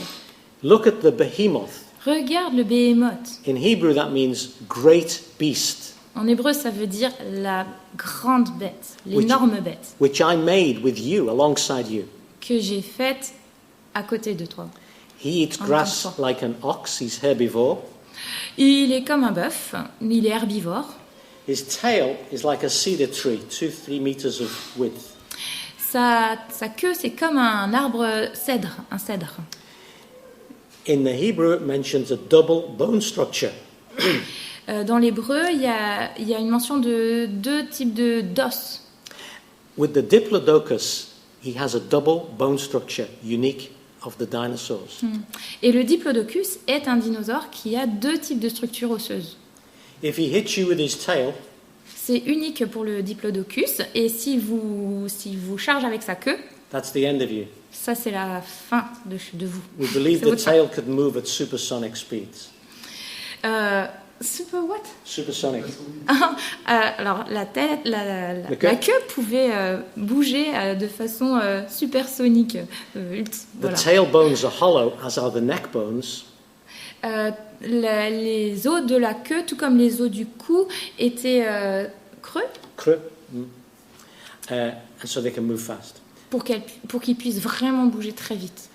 [SPEAKER 1] Look at the behemoth.
[SPEAKER 2] Regarde le béhémoth.
[SPEAKER 1] In Hebrew that means great beast.
[SPEAKER 2] En hébreu ça veut dire la grande bête, l'énorme bête.
[SPEAKER 1] Which I made with you, alongside you.
[SPEAKER 2] Que j'ai faite à côté de toi.
[SPEAKER 1] He eats grass like an ox, he's herbivore.
[SPEAKER 2] Il est comme un bœuf, il est herbivore.
[SPEAKER 1] His tail is like a cedar tree, 2-3 meters of width.
[SPEAKER 2] Sa queue, c'est comme un arbre cèdre, un cèdre.
[SPEAKER 1] In the Hebrew, it mentions a double bone structure.
[SPEAKER 2] Dans l'hébreu, il y a une mention de deux types d'os.
[SPEAKER 1] With the Diplodocus, he has a double bone structure, unique of the dinosaurs.
[SPEAKER 2] Et le Diplodocus est un dinosaure qui a deux types de structures osseuses.
[SPEAKER 1] If he hits you with his tail,
[SPEAKER 2] c'est unique pour le Diplodocus, et si vous charge avec sa queue,
[SPEAKER 1] that's the end of you.
[SPEAKER 2] Ça c'est la fin de vous.
[SPEAKER 1] We believe the tail could move at supersonic speeds.
[SPEAKER 2] Super what?
[SPEAKER 1] Supersonic.
[SPEAKER 2] Alors la queue pouvait bouger de façon supersonique.
[SPEAKER 1] The tail bones are hollow, as are the neck bones.
[SPEAKER 2] Les os de la queue, tout comme les os du cou, étaient creux.
[SPEAKER 1] Creux. And so they can move fast.
[SPEAKER 2] Pour qu'ils puissent vraiment bouger très vite.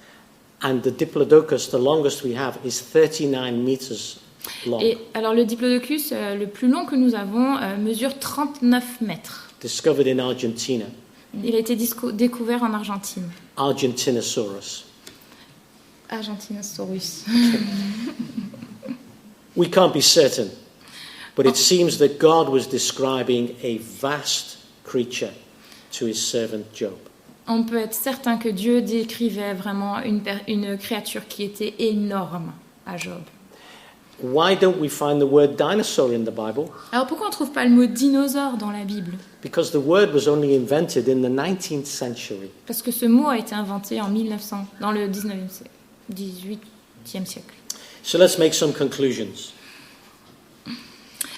[SPEAKER 1] And the Diplodocus, the longest we have, is 39 meters long.
[SPEAKER 2] Et alors le Diplodocus, le plus long que nous avons, mesure 39 mètres.
[SPEAKER 1] Discovered in Argentina.
[SPEAKER 2] Il a été découvert en Argentine.
[SPEAKER 1] Argentinosaurus.
[SPEAKER 2] Argentinosaurus.
[SPEAKER 1] We can't be certain, but it seems that God was describing a vast creature to his servant Job.
[SPEAKER 2] On peut être certain que Dieu décrivait vraiment une créature qui était énorme à Job.
[SPEAKER 1] Why don't we find the word dinosaur in the Bible?
[SPEAKER 2] Alors pourquoi on ne trouve pas le mot dinosaure dans la Bible?
[SPEAKER 1] Because the word was only invented in the 19th century.
[SPEAKER 2] Parce que ce mot a été inventé en 1900, dans le 18e siècle.
[SPEAKER 1] So let's make some conclusions.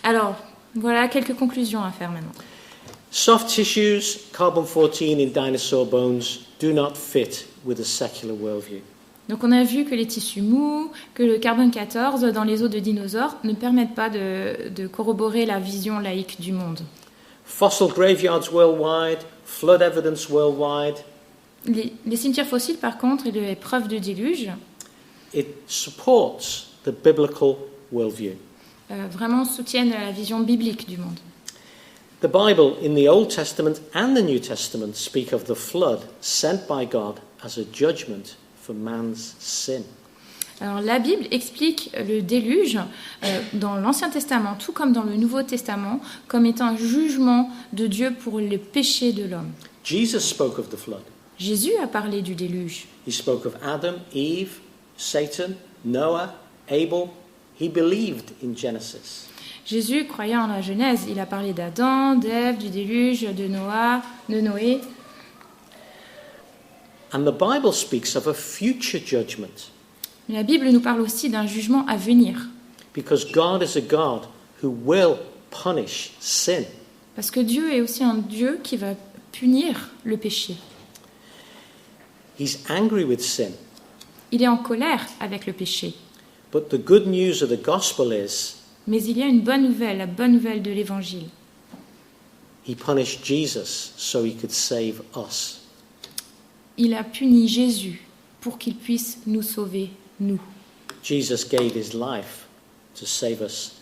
[SPEAKER 2] Alors, voilà quelques conclusions à faire maintenant.
[SPEAKER 1] Soft tissues, carbon-14 in dinosaur bones do not fit with a secular worldview.
[SPEAKER 2] Donc on a vu que les tissus mous, que le carbone-14 dans les os de dinosaures ne permettent pas de corroborer la vision laïque du monde.
[SPEAKER 1] Fossil graveyards worldwide flood evidence worldwide.
[SPEAKER 2] Les cimetières fossiles, par contre, et les preuves de déluge,
[SPEAKER 1] It supports the biblical worldview.
[SPEAKER 2] vraiment soutiennent la vision biblique du monde.
[SPEAKER 1] The Bible in the Old Testament and the New Testament speak of the flood sent by God as a judgment for man's sin.
[SPEAKER 2] Alors la Bible explique le déluge dans l'Ancien Testament, tout comme dans le Nouveau Testament, comme étant un jugement de Dieu pour le péché de l'homme.
[SPEAKER 1] Jesus spoke of the flood.
[SPEAKER 2] Jésus a parlé du déluge.
[SPEAKER 1] He spoke of Adam, Eve, Satan, Noah, Abel. He believed in Genesis.
[SPEAKER 2] Jésus croyait en la Genèse. Il a parlé d'Adam, d'Ève, du déluge, de Noé.
[SPEAKER 1] And the Bible speaks of a future judgment.
[SPEAKER 2] Mais la Bible nous parle aussi d'un jugement à venir.
[SPEAKER 1] Because God is a God who will punish sin.
[SPEAKER 2] Parce que Dieu est aussi un Dieu qui va punir le péché.
[SPEAKER 1] He's angry with sin.
[SPEAKER 2] Il est en colère avec le péché.
[SPEAKER 1] But the good news of the gospel is
[SPEAKER 2] Mais il y a une bonne nouvelle, la bonne nouvelle de l'Évangile.
[SPEAKER 1] he punished Jesus so he could save us.
[SPEAKER 2] Il a puni Jésus pour qu'il puisse nous sauver, nous.
[SPEAKER 1] Jesus gave his life to save us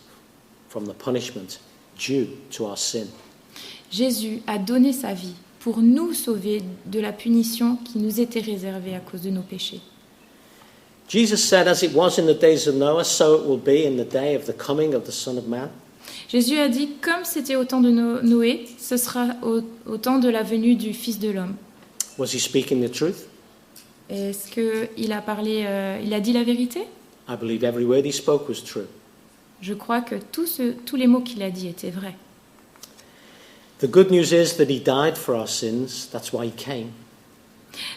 [SPEAKER 1] from the punishment due to our sin.
[SPEAKER 2] Jésus a donné sa vie pour nous sauver de la punition qui nous était réservée à cause de nos péchés.
[SPEAKER 1] Jesus said, as it was in the days of Noah, so it will be in the day of the coming of the Son of Man.
[SPEAKER 2] Jésus a dit, comme c'était au temps de Noé, ce sera au temps de la venue du Fils de l'homme.
[SPEAKER 1] Was he speaking the truth?
[SPEAKER 2] Est-ce qu'il a parlé, il a dit la vérité?
[SPEAKER 1] I believe every word he spoke was true.
[SPEAKER 2] Je crois que tous les mots qu'il a dit étaient vrais.
[SPEAKER 1] The good news is that he died for our sins. That's why he came.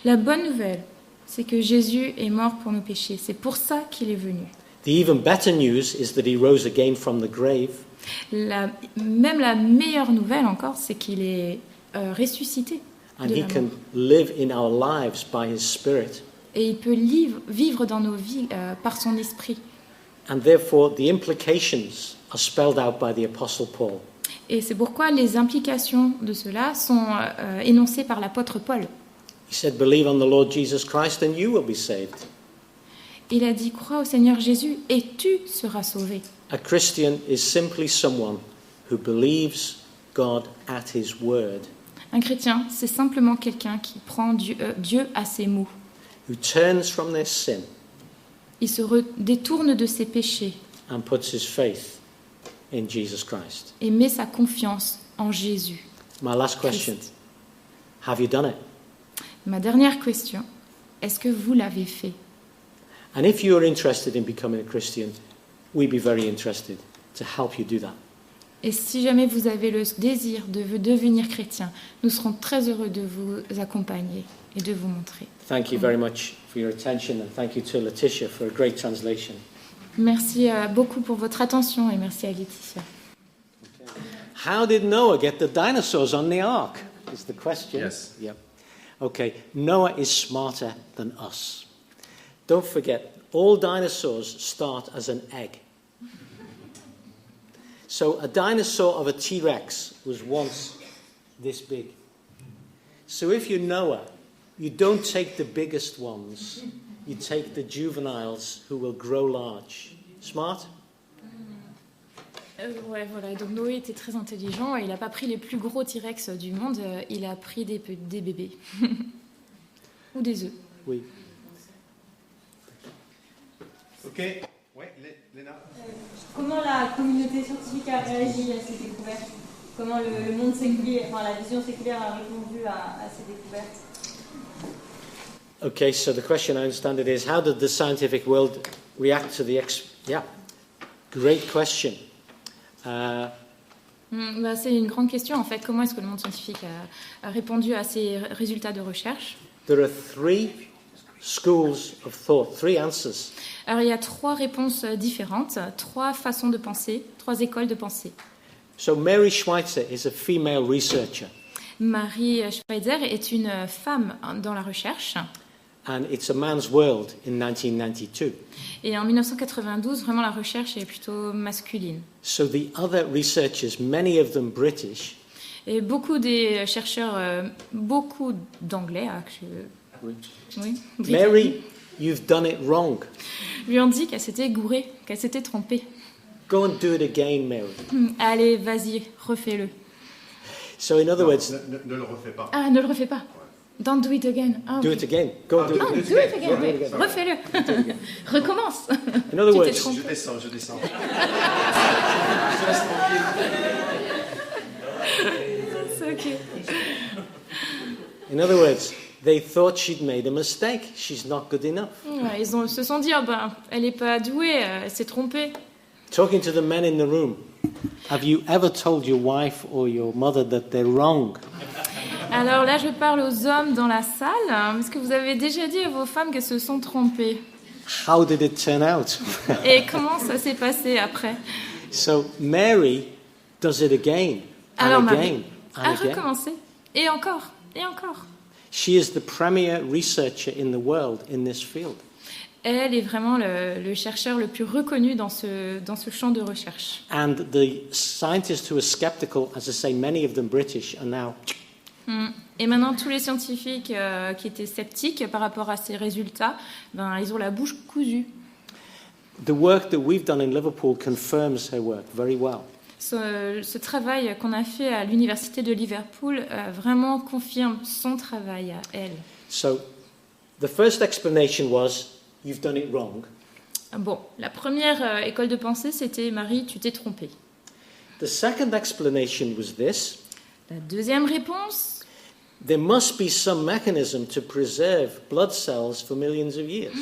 [SPEAKER 2] La bonne nouvelle, c'est que Jésus est mort pour nos péchés. C'est pour ça qu'il est venu.
[SPEAKER 1] The even better news is that he rose again from the grave.
[SPEAKER 2] Même la meilleure nouvelle encore, c'est qu'il est ressuscité.
[SPEAKER 1] And he can live in our lives by his Spirit.
[SPEAKER 2] Et il peut vivre dans nos vies par son esprit.
[SPEAKER 1] And therefore, the implications are spelled out by the Apostle Paul.
[SPEAKER 2] Et c'est pourquoi les implications de cela sont énoncées par l'apôtre Paul.
[SPEAKER 1] He said, believe on the Lord Jesus Christ and you will be saved.
[SPEAKER 2] Il a dit, crois au Seigneur Jésus et tu seras sauvé.
[SPEAKER 1] A Christian is simply someone who believes God at his word.
[SPEAKER 2] Un chrétien, c'est simplement quelqu'un qui prend Dieu à ses mots.
[SPEAKER 1] Who turns from their sin.
[SPEAKER 2] Il se détourne de ses péchés.
[SPEAKER 1] And puts his faith in Jesus Christ.
[SPEAKER 2] Et met sa confiance en Jésus.
[SPEAKER 1] My last question.
[SPEAKER 2] Christ.
[SPEAKER 1] Have you done it?
[SPEAKER 2] Ma dernière question, est-ce que vous l'avez fait?
[SPEAKER 1] And if you are interested in becoming a Christian, we'd be very interested to help you do that.
[SPEAKER 2] Et si jamais vous avez le désir de devenir chrétien, nous serons très heureux de vous accompagner et de vous montrer.
[SPEAKER 1] Thank you very much for your attention and thank you to Letitia for a great translation.
[SPEAKER 2] Merci beaucoup pour votre attention et merci à Laetitia.
[SPEAKER 1] How did Noah get the dinosaurs on the ark? Is the question.
[SPEAKER 12] Yes.
[SPEAKER 1] Yep. Okay, Noah is smarter than us. Don't forget, all dinosaurs start as an egg. So a dinosaur of a T-Rex was once this big. So if you're Noah, you don't take the biggest ones. You take the juveniles who will grow large. Smart?
[SPEAKER 2] Ouais, voilà. Donc Noé était très intelligent et il n'a pas pris les plus gros T-Rex du monde, il a pris des bébés. Ou des œufs.
[SPEAKER 1] Oui.
[SPEAKER 12] Ok. Ouais, Léna.
[SPEAKER 13] Comment la communauté scientifique a réagi à ces découvertes? Comment le monde séculier, enfin la vision séculière a répondu à ces découvertes?
[SPEAKER 1] Okay, so the question, I understand it, is how did the scientific world react to the Yeah, great question.
[SPEAKER 2] C'est une grande question en fait. Comment est-ce que le monde scientifique a répondu à ces résultats de recherche?
[SPEAKER 1] There are three schools of thought, three answers.
[SPEAKER 2] Alors il y a trois réponses différentes, trois façons de penser, trois écoles de pensée.
[SPEAKER 1] So Mary Schweitzer is a female researcher.
[SPEAKER 2] Marie Schweitzer est une femme dans la recherche.
[SPEAKER 1] And it's a man's world in 1992.
[SPEAKER 2] Et en 1992, vraiment la recherche est plutôt masculine.
[SPEAKER 1] So the other researchers, many of them British,
[SPEAKER 2] Et beaucoup des chercheurs, beaucoup d'anglais,
[SPEAKER 1] Oui.
[SPEAKER 2] oui,
[SPEAKER 1] Mary, you've done it wrong.
[SPEAKER 2] lui ont dit qu'elle s'était gourée, qu'elle s'était trompée.
[SPEAKER 1] Go and do it again, Mary.
[SPEAKER 2] Allez, vas-y, refais-le.
[SPEAKER 1] So in other words,
[SPEAKER 12] Ne le refais pas.
[SPEAKER 2] Ah, ne le refais pas. Don't do it again. Ah,
[SPEAKER 1] do
[SPEAKER 2] ok.
[SPEAKER 1] it again. Go and do
[SPEAKER 2] Ah,
[SPEAKER 1] it
[SPEAKER 2] do it
[SPEAKER 1] again.
[SPEAKER 2] again. Refais-le. Recommence.
[SPEAKER 1] In other
[SPEAKER 2] Tu t'es
[SPEAKER 1] words,
[SPEAKER 2] trompé.
[SPEAKER 12] Je descends.
[SPEAKER 2] C'est ok.
[SPEAKER 1] in other words, they thought she'd made a mistake. She's not good enough.
[SPEAKER 2] Ouais, ils se sont dit, ah ben, elle n'est pas douée, elle s'est trompée.
[SPEAKER 1] Talking to the men in the room, have you ever told your wife or your mother that they're wrong?
[SPEAKER 2] Alors là, je parle aux hommes dans la salle. Est-ce que vous avez déjà dit à vos femmes qu'elles se sont trompées?
[SPEAKER 1] How did it turn out?
[SPEAKER 2] Et comment ça s'est passé après?
[SPEAKER 1] So Mary does it again and
[SPEAKER 2] Alors
[SPEAKER 1] again
[SPEAKER 2] Marie a
[SPEAKER 1] and again.
[SPEAKER 2] recommencé. Et encore, et encore.
[SPEAKER 1] She is the premier researcher in the world in this field.
[SPEAKER 2] Elle est vraiment le chercheur le plus reconnu dans ce champ de recherche.
[SPEAKER 1] And the scientists who are skeptical, as I say, many of them British, are now...
[SPEAKER 2] Et maintenant, tous les scientifiques qui étaient sceptiques par rapport à ces résultats, ben, ils ont la bouche cousue.
[SPEAKER 1] The work that we've done in Liverpool confirms her work very well.
[SPEAKER 2] Ce travail qu'on a fait à l'université de Liverpool vraiment confirme son travail à elle.
[SPEAKER 1] So the first explanation was, you've done it wrong.
[SPEAKER 2] Bon, la première école de pensée, c'était Marie, tu t'es trompée.
[SPEAKER 1] The second explanation was this.
[SPEAKER 2] La deuxième réponse,
[SPEAKER 1] There must be some mechanism to preserve blood cells for millions of years.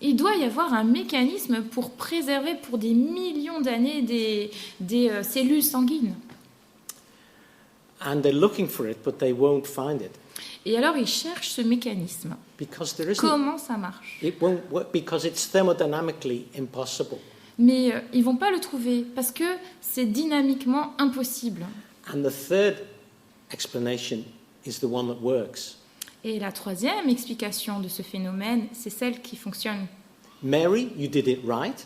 [SPEAKER 2] il doit y avoir un mécanisme pour préserver pour des millions d'années des cellules sanguines.
[SPEAKER 1] And they're looking for it, but they won't find it.
[SPEAKER 2] Et alors, ils cherchent ce mécanisme.
[SPEAKER 1] Because there isn't.
[SPEAKER 2] Comment ça marche?
[SPEAKER 1] It won't work because it's thermodynamically impossible.
[SPEAKER 2] Mais ils ne vont pas le trouver parce que c'est dynamiquement impossible.
[SPEAKER 1] And the third explanation is the one that works.
[SPEAKER 2] Et la troisième explication de ce phénomène, c'est celle qui fonctionne.
[SPEAKER 1] Mary, you did it right.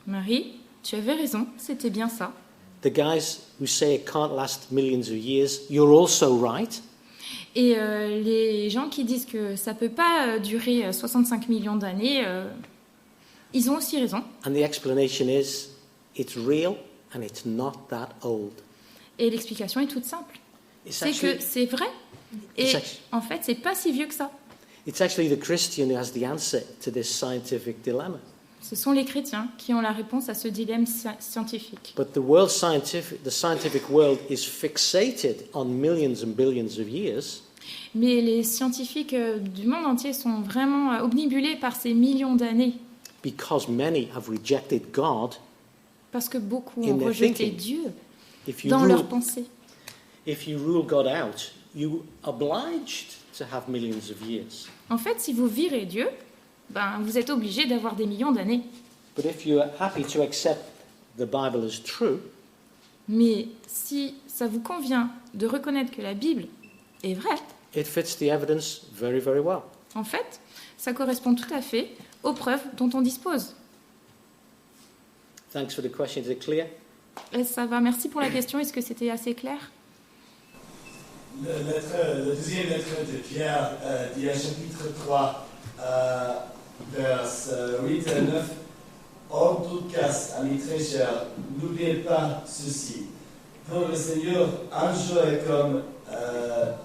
[SPEAKER 2] Marie, tu avais raison, c'était bien ça.
[SPEAKER 1] The guys who say it can't last millions of years, you're also right.
[SPEAKER 2] Et les gens qui disent que ça ne peut pas durer 65 millions d'années, ils ont aussi raison.
[SPEAKER 1] And the explanation is, it's real and it's not that old.
[SPEAKER 2] Et l'explication est toute simple. C'est
[SPEAKER 1] actually-
[SPEAKER 2] que c'est vrai. Et
[SPEAKER 1] It's actually-
[SPEAKER 2] en fait, c'est pas si vieux que ça.
[SPEAKER 1] It's actually the Christian who has the answer to this scientific dilemma.
[SPEAKER 2] Ce sont les chrétiens qui ont la réponse à ce dilemme scientifique.
[SPEAKER 1] But the scientific world is fixated on millions and billions of years.
[SPEAKER 2] Mais les scientifiques du monde entier sont vraiment obnubilés par ces millions d'années.
[SPEAKER 1] Because many have rejected God.
[SPEAKER 2] Parce que beaucoup
[SPEAKER 1] In
[SPEAKER 2] ont
[SPEAKER 1] their
[SPEAKER 2] rejeté
[SPEAKER 1] thinking.
[SPEAKER 2] Dieu
[SPEAKER 1] If you
[SPEAKER 2] dans
[SPEAKER 1] rule-
[SPEAKER 2] leur pensée.
[SPEAKER 1] If you rule God out, you obliged to have millions of years.
[SPEAKER 2] En fait, si vous virez Dieu, ben, vous êtes obligé d'avoir des millions d'années.
[SPEAKER 1] But if you are happy to accept the Bible as true,
[SPEAKER 2] Mais si ça vous convient de reconnaître que la Bible est vraie,
[SPEAKER 1] it fits the evidence very, very well.
[SPEAKER 2] en fait, ça correspond tout à fait aux preuves dont on dispose.
[SPEAKER 1] Thanks for the question. Is it clear?
[SPEAKER 2] Et ça va, merci pour la question. Est-ce que c'était assez clair?
[SPEAKER 14] La deuxième lettre de Pierre dit à chapitre 3, vers 8 à 9, en tout cas, amis très chers, n'oubliez pas ceci. Pour le Seigneur, un jour est comme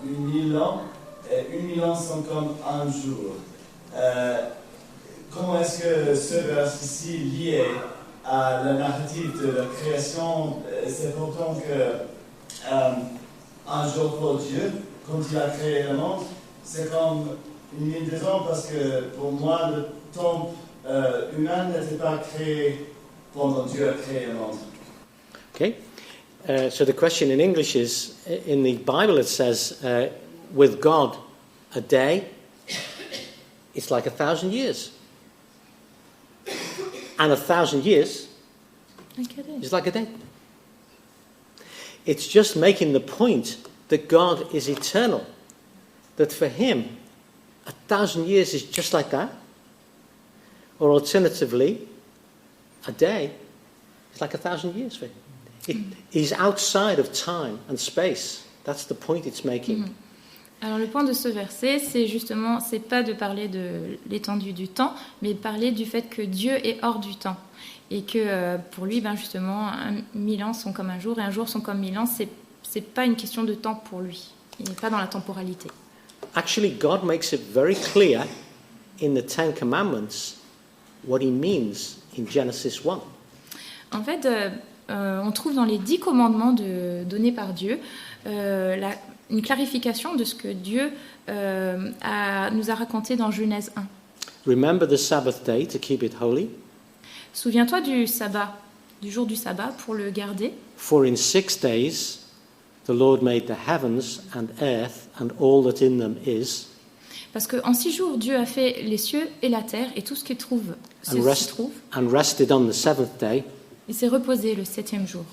[SPEAKER 14] 1000 ans, et 1000 ans sont comme un jour. Comment est-ce que ce verset-ci lié à la narrative de la création, c'est pourtant que un jour pour Dieu, quand il a créé le monde, c'est comme une mine de temps parce que pour moi, le temps humain n'était pas créé pendant Dieu a créé le monde.
[SPEAKER 1] Okay. So the question in English is, in the Bible it says, with God, a day, it's like 1,000 years. And 1,000 years is like a day. It's just making the point that God is eternal. That for him, 1,000 years is just like that. Or alternatively, a day is like 1,000 years for him. He's outside of time and space. That's the point it's making.
[SPEAKER 2] Alors le point de ce verset, c'est pas de parler de l'étendue du temps, mais de parler du fait que Dieu est hors du temps. Et que pour lui, justement, 1000 ans sont comme un jour et un jour sont comme 1000 ans. C'est pas une question de temps pour lui. Il n'est pas dans la temporalité.
[SPEAKER 1] Actually, God makes it very clear in the Ten Commandments what he means in Genesis 1.
[SPEAKER 2] En fait, on trouve dans les 10 commandements donnés par Dieu une clarification de ce que Dieu nous a raconté dans Genèse 1.
[SPEAKER 1] Remember the Sabbath day to keep it holy.
[SPEAKER 2] Souviens-toi du sabbat, du jour du sabbat pour le garder.
[SPEAKER 1] For in 6 days the Lord made the heavens and earth and all that in them is.
[SPEAKER 2] Parce qu'en 6 jours, Dieu a fait les cieux et la terre et tout ce qui s'y trouve.
[SPEAKER 1] And rested on the seventh day.
[SPEAKER 2] Il s'est reposé le 7e jour.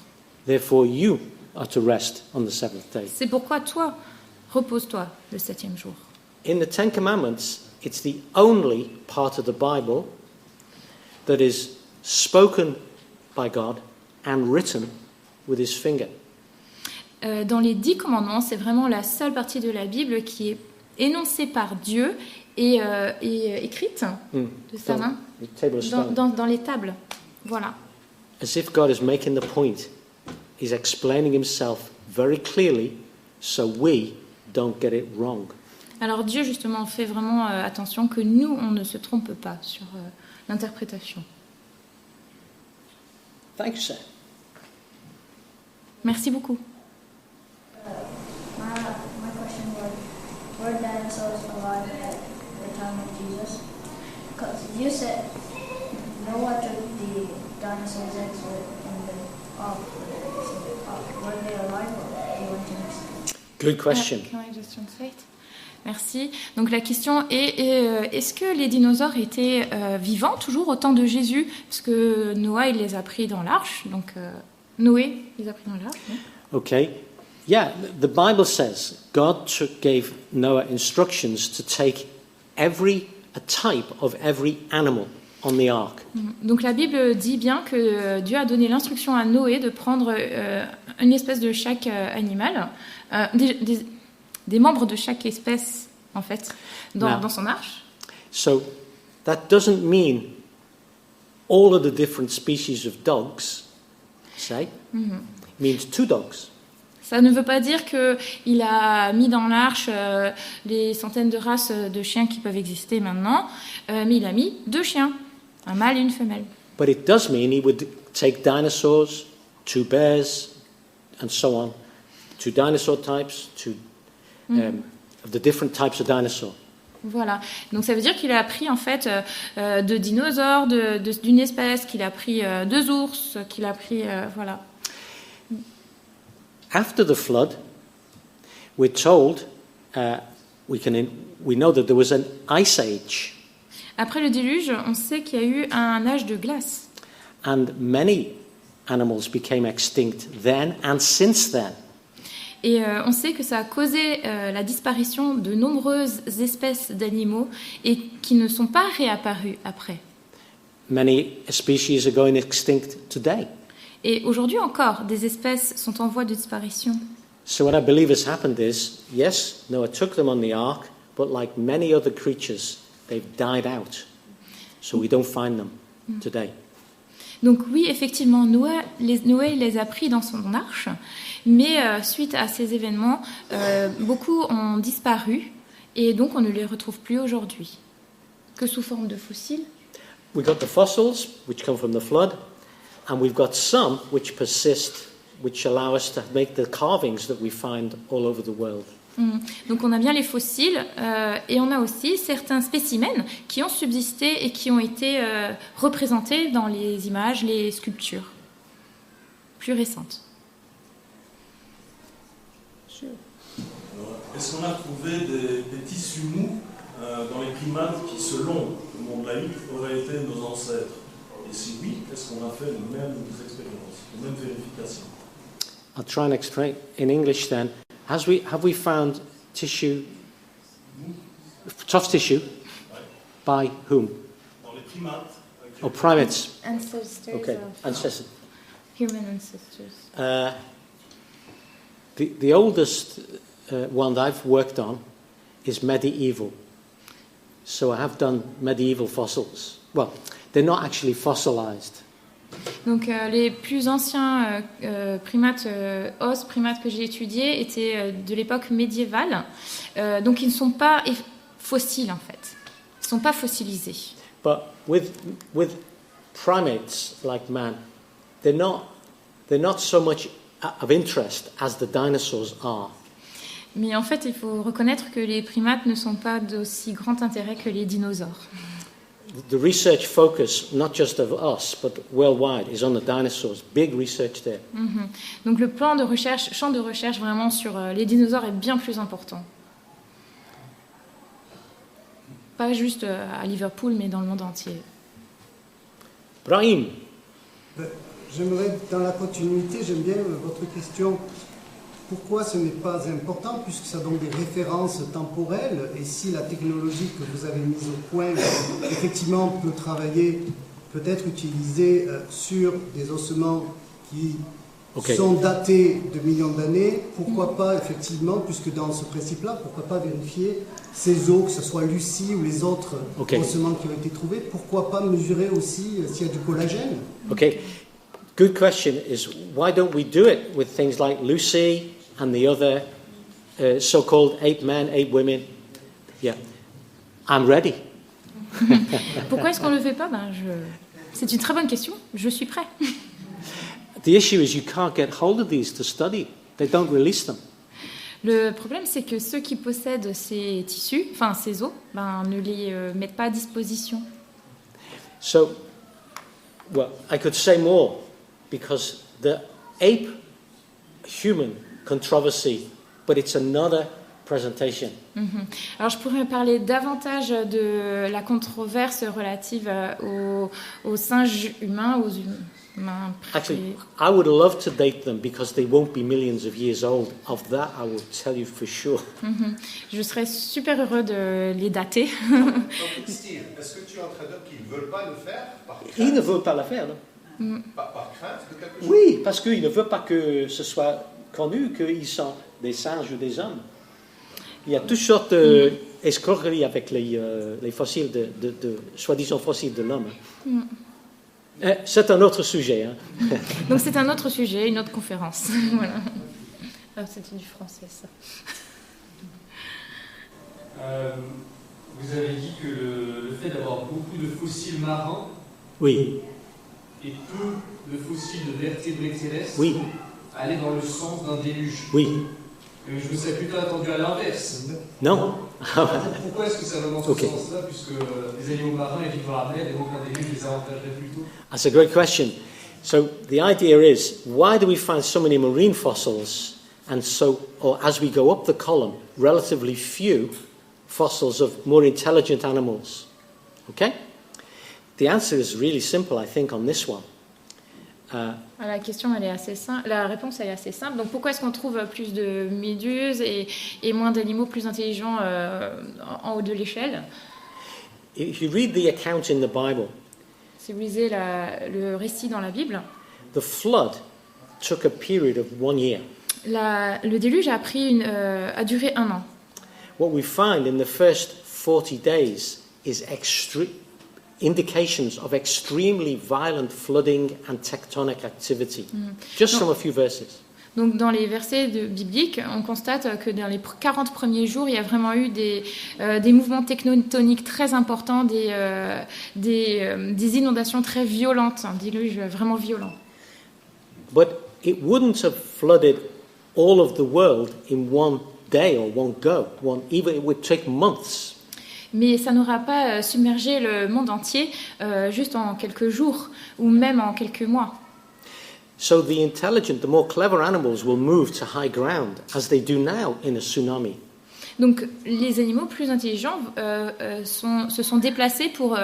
[SPEAKER 1] Therefore you are to rest on the seventh day.
[SPEAKER 2] C'est pourquoi toi, repose-toi le 7e jour.
[SPEAKER 1] In the Ten Commandments, it's the only part of the Bible that is spoken by God and written with his finger.
[SPEAKER 2] Dans les 10 commandements, c'est vraiment la seule partie de la Bible qui est énoncée par Dieu et écrite de sa main dans les tables. Voilà.
[SPEAKER 1] As if God is making the point. He's explaining himself very clearly so we don't get it wrong.
[SPEAKER 2] Alors Dieu justement fait vraiment attention que nous on ne se trompe pas sur l'interprétation.
[SPEAKER 1] Thank you, sir.
[SPEAKER 2] Merci beaucoup.
[SPEAKER 15] My question was, were dinosaurs alive at the time of Jesus? Because you said Noah took the dinosaurs' eggs in the ark. Were they alive or they went extinct?
[SPEAKER 1] Good question.
[SPEAKER 2] Can I just translate? Merci. Donc la question est est-ce que les dinosaures étaient vivants toujours au temps de Jésus? Parce que Noah, il les a pris dans l'arche. Donc Noé les a pris dans l'arche. Oui.
[SPEAKER 1] Okay. Yeah, the Bible says God gave Noah instructions to take a type of every animal on the ark.
[SPEAKER 2] Donc la Bible dit bien que Dieu a donné l'instruction à Noé de prendre une espèce de chaque animal, des membres de chaque espèce, en fait, dans son arche.
[SPEAKER 1] So, that doesn't mean all of the different species of dogs, say. It means 2 dogs.
[SPEAKER 2] Ça ne veut pas dire qu'il a mis dans l'arche les centaines de races de chiens qui peuvent exister maintenant, mais il a mis 2 chiens, un mâle et une femelle.
[SPEAKER 1] But it does mean he would take dinosaurs, 2 bears, and so on. 2 dinosaur types, of the different types of dinosaurs.
[SPEAKER 2] Voilà. Donc ça veut dire qu'il a pris en fait 2 dinosaures d'une espèce, qu'il a pris 2 ours, qu'il a pris voilà.
[SPEAKER 1] After the flood, we're told we know that there was an ice age.
[SPEAKER 2] Après le déluge, on sait qu'il y a eu un âge de glace.
[SPEAKER 1] And many animals became extinct then and since then.
[SPEAKER 2] Et on sait que ça a causé la disparition de nombreuses espèces d'animaux et qui ne sont pas réapparues après.
[SPEAKER 1] Many species are going extinct today.
[SPEAKER 2] Et aujourd'hui encore, des espèces sont en voie de disparition.
[SPEAKER 1] So what I believe has happened is, yes, Noah took them on the ark, but like many other creatures, they've died out. So we don't find them today.
[SPEAKER 2] Donc oui, effectivement, Noé les a pris dans son arche, mais suite à ces événements, beaucoup ont disparu et donc on ne les retrouve plus aujourd'hui, que sous forme de fossiles.
[SPEAKER 1] We got the fossils, which come from the flood, and we've got some which persist, which allow us to make the carvings that we find all over the world.
[SPEAKER 2] Donc on a bien les fossiles et on a aussi certains spécimens qui ont subsisté et qui ont été représentés dans les images, les sculptures plus récentes.
[SPEAKER 16] Alors, est-ce qu'on a trouvé des tissus mous dans les primates qui, selon le monde laïque, auraient été nos ancêtres? Et si oui, est-ce qu'on a fait les mêmes expériences, les mêmes vérifications?
[SPEAKER 1] I'll try and explain in English then. Have we found tissue, soft tissue, by whom?
[SPEAKER 16] Dans les primates.
[SPEAKER 1] Oh, primates.
[SPEAKER 2] Ancestors
[SPEAKER 1] okay.
[SPEAKER 2] of
[SPEAKER 1] Ancestors.
[SPEAKER 2] Human ancestors.
[SPEAKER 1] The oldest one that I've worked on is medieval. So I have done medieval fossils. Well, they're not actually fossilized.
[SPEAKER 2] Donc les plus anciens primates que j'ai étudiés étaient de l'époque médiévale. Donc ils ne sont pas fossiles en fait. Ils ne sont pas fossilisés.
[SPEAKER 1] But with primates like man, they're not so much of interest as the dinosaurs are.
[SPEAKER 2] Mais en fait, il faut reconnaître que les primates ne sont pas d'aussi grand intérêt que les dinosaures.
[SPEAKER 1] The research focus, not just of us, but worldwide, is on the dinosaurs. Big research there.
[SPEAKER 2] Donc le champ de recherche vraiment sur les dinosaures est bien plus important. Pas juste à Liverpool, mais dans le monde entier.
[SPEAKER 1] Brahim.
[SPEAKER 17] J'aimerais, dans la continuité, j'aime bien votre question. Pourquoi ce n'est pas important, puisque ça donne des références temporelles, et si la technologie que vous avez mise au point, effectivement, peut travailler, peut être utilisée sur des ossements qui sont datés de millions d'années, pourquoi pas, effectivement, puisque dans ce principe-là, pourquoi pas vérifier ces os, que ce soit Lucie ou les autres ossements qui ont été trouvés, pourquoi pas mesurer aussi s'il y a du collagène?
[SPEAKER 1] Okay, good question is why don't we do it with things like Lucy and the other so-called 8 men, 8 women? Yeah, I'm ready.
[SPEAKER 2] Pourquoi est-ce qu'on ne le fait pas? C'est une très bonne question. Je suis prêt.
[SPEAKER 1] The issue is you can't get hold of these to study. They don't release them.
[SPEAKER 2] Le problème, c'est que ceux qui possèdent ces tissus, enfin ces os, ne les mettent pas à disposition.
[SPEAKER 1] So, well, I could say more because the ape-human controversy, but it's another presentation.
[SPEAKER 2] Alors je pourrais parler davantage de la controverse relative aux singes humains, aux humains.
[SPEAKER 1] Actually, I would love to date them because they won't be millions of years old. Of that, I will tell you for sure.
[SPEAKER 2] Je serais super heureux de les dater.
[SPEAKER 12] Steve, est-ce que tu es en train de dire qu'ils ne veulent pas le faire par crainte?
[SPEAKER 1] Ils ne veulent pas le faire, non?
[SPEAKER 12] Par crainte de quelque chose?
[SPEAKER 1] Oui, parce qu'ils ne veulent pas que ce soit connu qu'ils sont des singes ou des hommes. Il y a toutes sortes d'escroqueries avec les fossiles, de soi-disant fossiles de l'homme. C'est un autre sujet.
[SPEAKER 2] Donc c'est un autre sujet, une autre conférence. Voilà. Alors c'était du français, ça.
[SPEAKER 18] Vous avez dit que le fait d'avoir beaucoup de fossiles marins
[SPEAKER 1] et
[SPEAKER 18] peu de fossiles de vertébrés terrestres allait dans le sens d'un déluge.
[SPEAKER 1] Oui.
[SPEAKER 18] Je me serais plutôt attendu à l'inverse.
[SPEAKER 1] Non.
[SPEAKER 18] Pourquoi est-ce que ça va dans ce sens-là, puisque les animaux marins vivent dans la mer et donc un déluge les avantagerait plutôt?
[SPEAKER 1] That's a great question. So the idea is, why do we find so many marine fossils and or as we go up the column, relatively few fossils of more intelligent animals? Okay? The answer is really simple, I think, on this one.
[SPEAKER 2] La question, elle est assez simple. La réponse, elle est assez simple. Donc, pourquoi est-ce qu'on trouve plus de méduses et moins d'animaux plus intelligents en haut de l'échelle?
[SPEAKER 1] If you read the account in the Bible,
[SPEAKER 2] si vous lisez le récit dans la Bible,
[SPEAKER 1] the flood took a period of 1 year.
[SPEAKER 2] Le déluge a duré 1 an.
[SPEAKER 1] What we find in the first 40 days is indications of extremely violent flooding and tectonic activity. Just from a few verses.
[SPEAKER 2] Donc dans les versets bibliques, on constate que dans les 40 premiers jours, il y a vraiment eu des mouvements tectoniques très importants, des inondations très violentes, un déluge vraiment violent.
[SPEAKER 1] But it wouldn't have flooded all of the world in one day or one go. Even it would take months.
[SPEAKER 2] Mais ça n'aura pas submergé le monde entier juste en quelques jours ou même en quelques mois.
[SPEAKER 1] So the intelligent, the more clever animals will move to high ground as they do now in a tsunami.
[SPEAKER 2] Donc les animaux plus intelligents se sont déplacés pour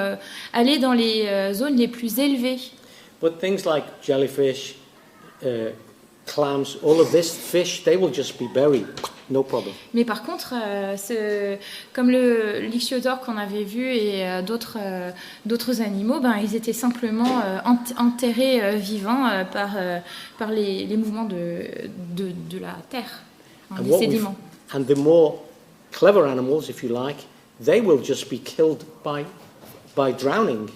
[SPEAKER 2] aller dans les zones les plus élevées.
[SPEAKER 1] But things like jellyfish, clams, all of this fish, they will just be buried no problem.
[SPEAKER 2] Mais par contre, comme le l'Ichthyosaure qu'on avait vu et d'autres animaux, ils étaient simplement enterrés vivants par les mouvements de la terre, les sédiments.
[SPEAKER 1] And the more clever animals, if you like, they will just be killed by drowning.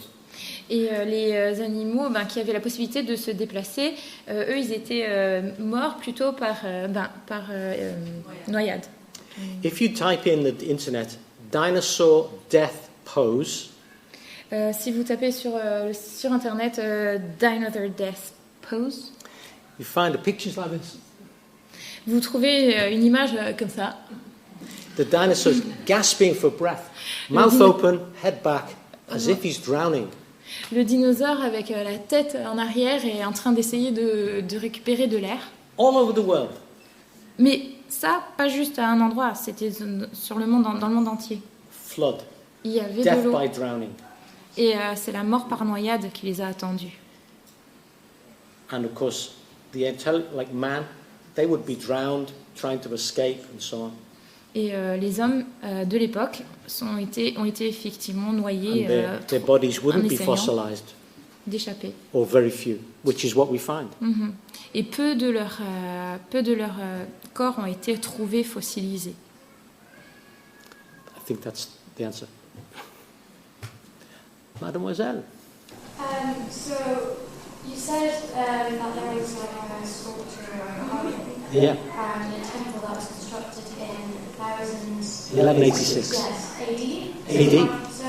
[SPEAKER 2] Et les animaux qui avaient la possibilité de se déplacer, eux, ils étaient morts plutôt par noyade.
[SPEAKER 1] If you type in the internet dinosaur death pose,
[SPEAKER 2] si vous tapez sur internet dinosaur death pose,
[SPEAKER 1] you find pictures like this.
[SPEAKER 2] Vous trouvez une image comme ça.
[SPEAKER 1] The dinosaur's gasping for breath, mouth open, head back, as if he's drowning.
[SPEAKER 2] Le dinosaure avec la tête en arrière est en train d'essayer de récupérer de l'air.
[SPEAKER 1] All over the world.
[SPEAKER 2] Mais ça, pas juste à un endroit, c'était sur le monde, dans le monde entier.
[SPEAKER 1] Flood.
[SPEAKER 2] Il y avait
[SPEAKER 1] Death
[SPEAKER 2] de l'eau.
[SPEAKER 1] by drowning.
[SPEAKER 2] Et c'est la mort par noyade qui les a attendus.
[SPEAKER 1] And of course, like man, they would be drowned, trying to escape and so on.
[SPEAKER 2] Et les hommes de l'époque ont été effectivement noyés
[SPEAKER 1] their bodies wouldn't be fossilized.
[SPEAKER 2] D'échapper.
[SPEAKER 1] Or very few, which is what we find.
[SPEAKER 2] Mm-hmm. Et peu de leurs corps ont été trouvés fossilisés.
[SPEAKER 1] I think that's the answer. Mademoiselle.
[SPEAKER 15] So you said that there was like a sculpture or carving
[SPEAKER 1] Yeah.
[SPEAKER 15] in a temple that was constructed in
[SPEAKER 1] 1186.
[SPEAKER 15] Yes, AD.
[SPEAKER 1] AD.
[SPEAKER 15] So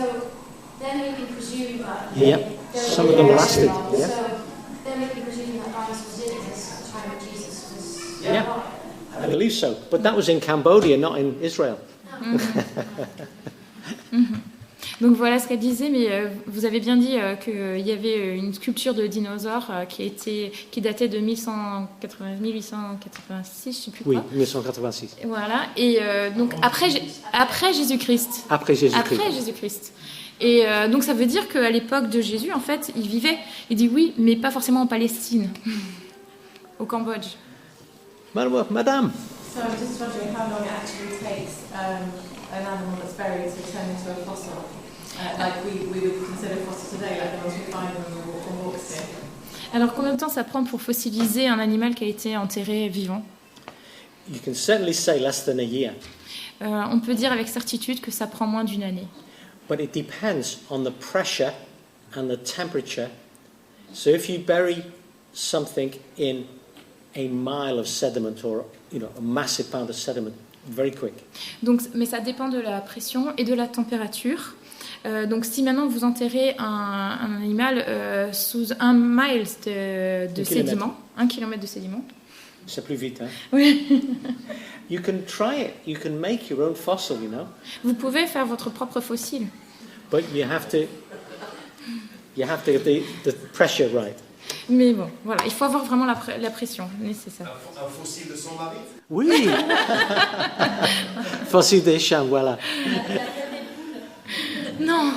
[SPEAKER 15] then we can presume that.
[SPEAKER 1] Yeah. Some of them lasted. Yeah.
[SPEAKER 15] So then we can presume that dinosaurs did exist at the time of Jesus was.
[SPEAKER 1] Yeah. I believe so, but that was in Cambodia, not in Israel.
[SPEAKER 2] Donc voilà ce qu'elle disait, mais vous avez bien dit qu'il y avait une sculpture de dinosaure qui datait de 1886, je sais plus quoi.
[SPEAKER 1] Oui, 1886.
[SPEAKER 2] Voilà, et donc après Jésus-Christ.
[SPEAKER 1] Après Jésus-Christ.
[SPEAKER 2] Après Jésus-Christ. Et donc ça veut dire qu'à l'époque de Jésus, en fait, il vivait. Il dit oui, mais pas forcément en Palestine, au Cambodge.
[SPEAKER 1] Madame.
[SPEAKER 19] So I'm just wondering how long it actually takes an animal that's buried to turn into a fossil. Like we would consider fossils today, like the ones we find on walks here.
[SPEAKER 2] Alors combien de temps ça prend pour fossiliser un animal qui a été enterré vivant?
[SPEAKER 1] You can certainly say less than a year.
[SPEAKER 2] On peut dire avec certitude que ça prend moins d'une année.
[SPEAKER 1] But it depends on the pressure and the temperature. So if you bury something in a mile of sediment or a massive pound of sediment, very quick.
[SPEAKER 2] Donc, mais ça dépend de la pression et de la température. Donc si maintenant vous enterrez un animal sous 1 mile de sédiments, 1 kilomètre de sédiments.
[SPEAKER 1] C'est plus vite, hein?
[SPEAKER 2] Oui.
[SPEAKER 1] You can try it. You can make your own fossil,
[SPEAKER 2] Vous pouvez faire votre propre fossile.
[SPEAKER 1] But you have to get the pressure right.
[SPEAKER 2] Mais bon, voilà, il faut avoir vraiment la pression nécessaire.
[SPEAKER 12] Un fossile de son mari?
[SPEAKER 1] Oui. Fossile des champs, voilà.
[SPEAKER 2] Non.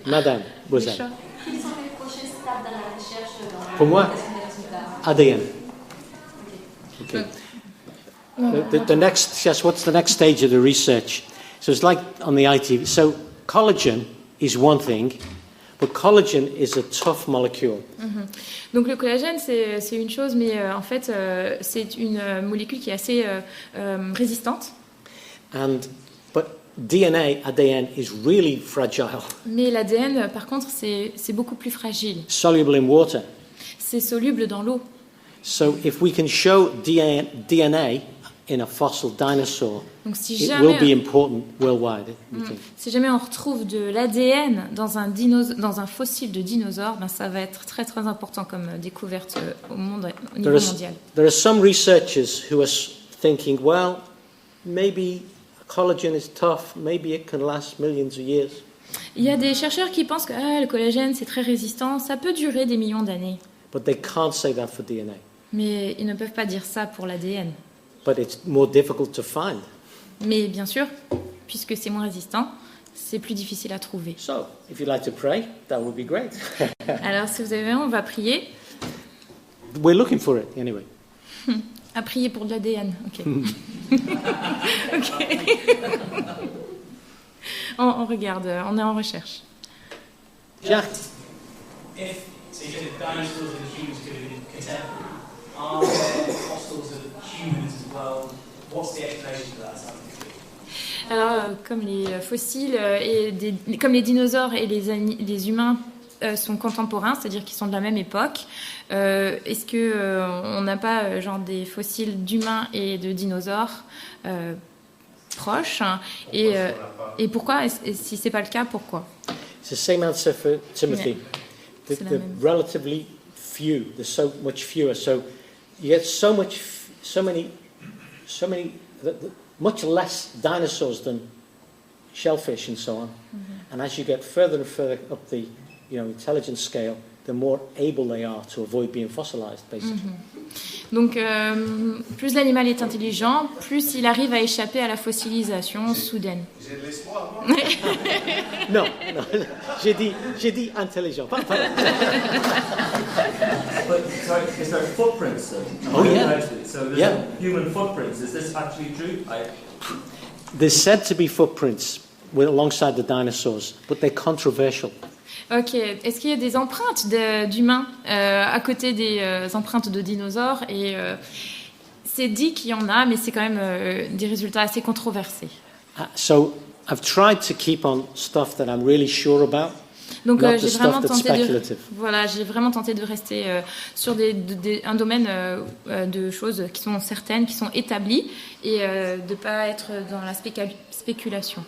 [SPEAKER 1] Madame, vous êtes.
[SPEAKER 15] Quelles sont les prochaines étapes dans la recherche dans
[SPEAKER 1] Pour moi, ADN. Okay. The next, yes, what's the next stage of the research? So it's like on the ITV. So collagen is one thing, but collagen is a tough molecule.
[SPEAKER 2] Mm-hmm. Donc le collagène, c'est une chose, mais en fait, c'est une molécule qui est assez résistante.
[SPEAKER 1] But DNA, ADN, is really fragile.
[SPEAKER 2] Mais l'ADN, par contre, c'est beaucoup plus fragile.
[SPEAKER 1] Soluble in water.
[SPEAKER 2] C'est soluble dans l'eau.
[SPEAKER 1] So if we can show DNA in a fossil dinosaur,
[SPEAKER 2] donc, si
[SPEAKER 1] it
[SPEAKER 2] jamais,
[SPEAKER 1] will be important worldwide.
[SPEAKER 2] Si jamais on retrouve de l'ADN dans un fossile de dinosaure, ça va être très très important comme découverte au niveau mondial.
[SPEAKER 1] There are some researchers who are thinking, well, maybe collagen is tough, maybe it can last millions of years.
[SPEAKER 2] Il y a des chercheurs qui pensent que le collagène c'est très résistant, ça peut durer des millions d'années.
[SPEAKER 1] But they can't say that for DNA.
[SPEAKER 2] Mais ils ne peuvent pas dire ça pour l'ADN.
[SPEAKER 1] But it's more difficult to find.
[SPEAKER 2] Mais bien sûr, puisque c'est moins résistant, c'est plus difficile à trouver.
[SPEAKER 1] So, if you'd like to pray, that would be great.
[SPEAKER 2] Alors, si vous avez on va prier.
[SPEAKER 1] We're looking for it anyway.
[SPEAKER 2] À prier pour de l'ADN, ok. Ok. On regarde, on est en recherche.
[SPEAKER 1] Jacques.
[SPEAKER 20] If so you said dinosaurs and humans could have been contemporary, are there fossils of humans as well? What's the explanation for that scientifically?
[SPEAKER 2] Alors, comme les fossiles comme les dinosaures et les humains sont contemporains, c'est-à-dire qu'ils sont de la même époque, est-ce que on n'a pas genre des fossiles d'humains et de dinosaures proches, et pourquoi, et si c'est pas le cas, pourquoi?
[SPEAKER 1] It's the same answer for Timothy. The relatively few. There's so much fewer. So you get much less dinosaurs than shellfish and so on. Mm-hmm. And as you get further and further up the intelligence scale, the more able they are to avoid being fossilized, basically.
[SPEAKER 2] Mm-hmm. Donc, plus l'animal est intelligent, plus il arrive à échapper à la fossilisation soudaine.
[SPEAKER 12] J'ai de l'espoir,
[SPEAKER 1] non, j'ai dit intelligent.
[SPEAKER 21] But sorry, is there footprints?
[SPEAKER 1] Oh yeah.
[SPEAKER 21] So there's human footprints. Is this actually true?
[SPEAKER 1] There's said to be footprints alongside the dinosaurs, but they're controversial.
[SPEAKER 2] Ok, est-ce qu'il y a des empreintes d'humains à côté des empreintes de dinosaures? Et c'est dit qu'il y en a, mais c'est quand même des résultats assez controversés.
[SPEAKER 1] So I've tried to keep on stuff that I'm really sure about.
[SPEAKER 2] Donc
[SPEAKER 1] not
[SPEAKER 2] j'ai
[SPEAKER 1] the
[SPEAKER 2] vraiment
[SPEAKER 1] stuff that's
[SPEAKER 2] tenté
[SPEAKER 1] speculative.
[SPEAKER 2] j'ai vraiment tenté de rester sur un domaine de choses qui sont certaines, qui sont établies, et de pas être dans la spéculation.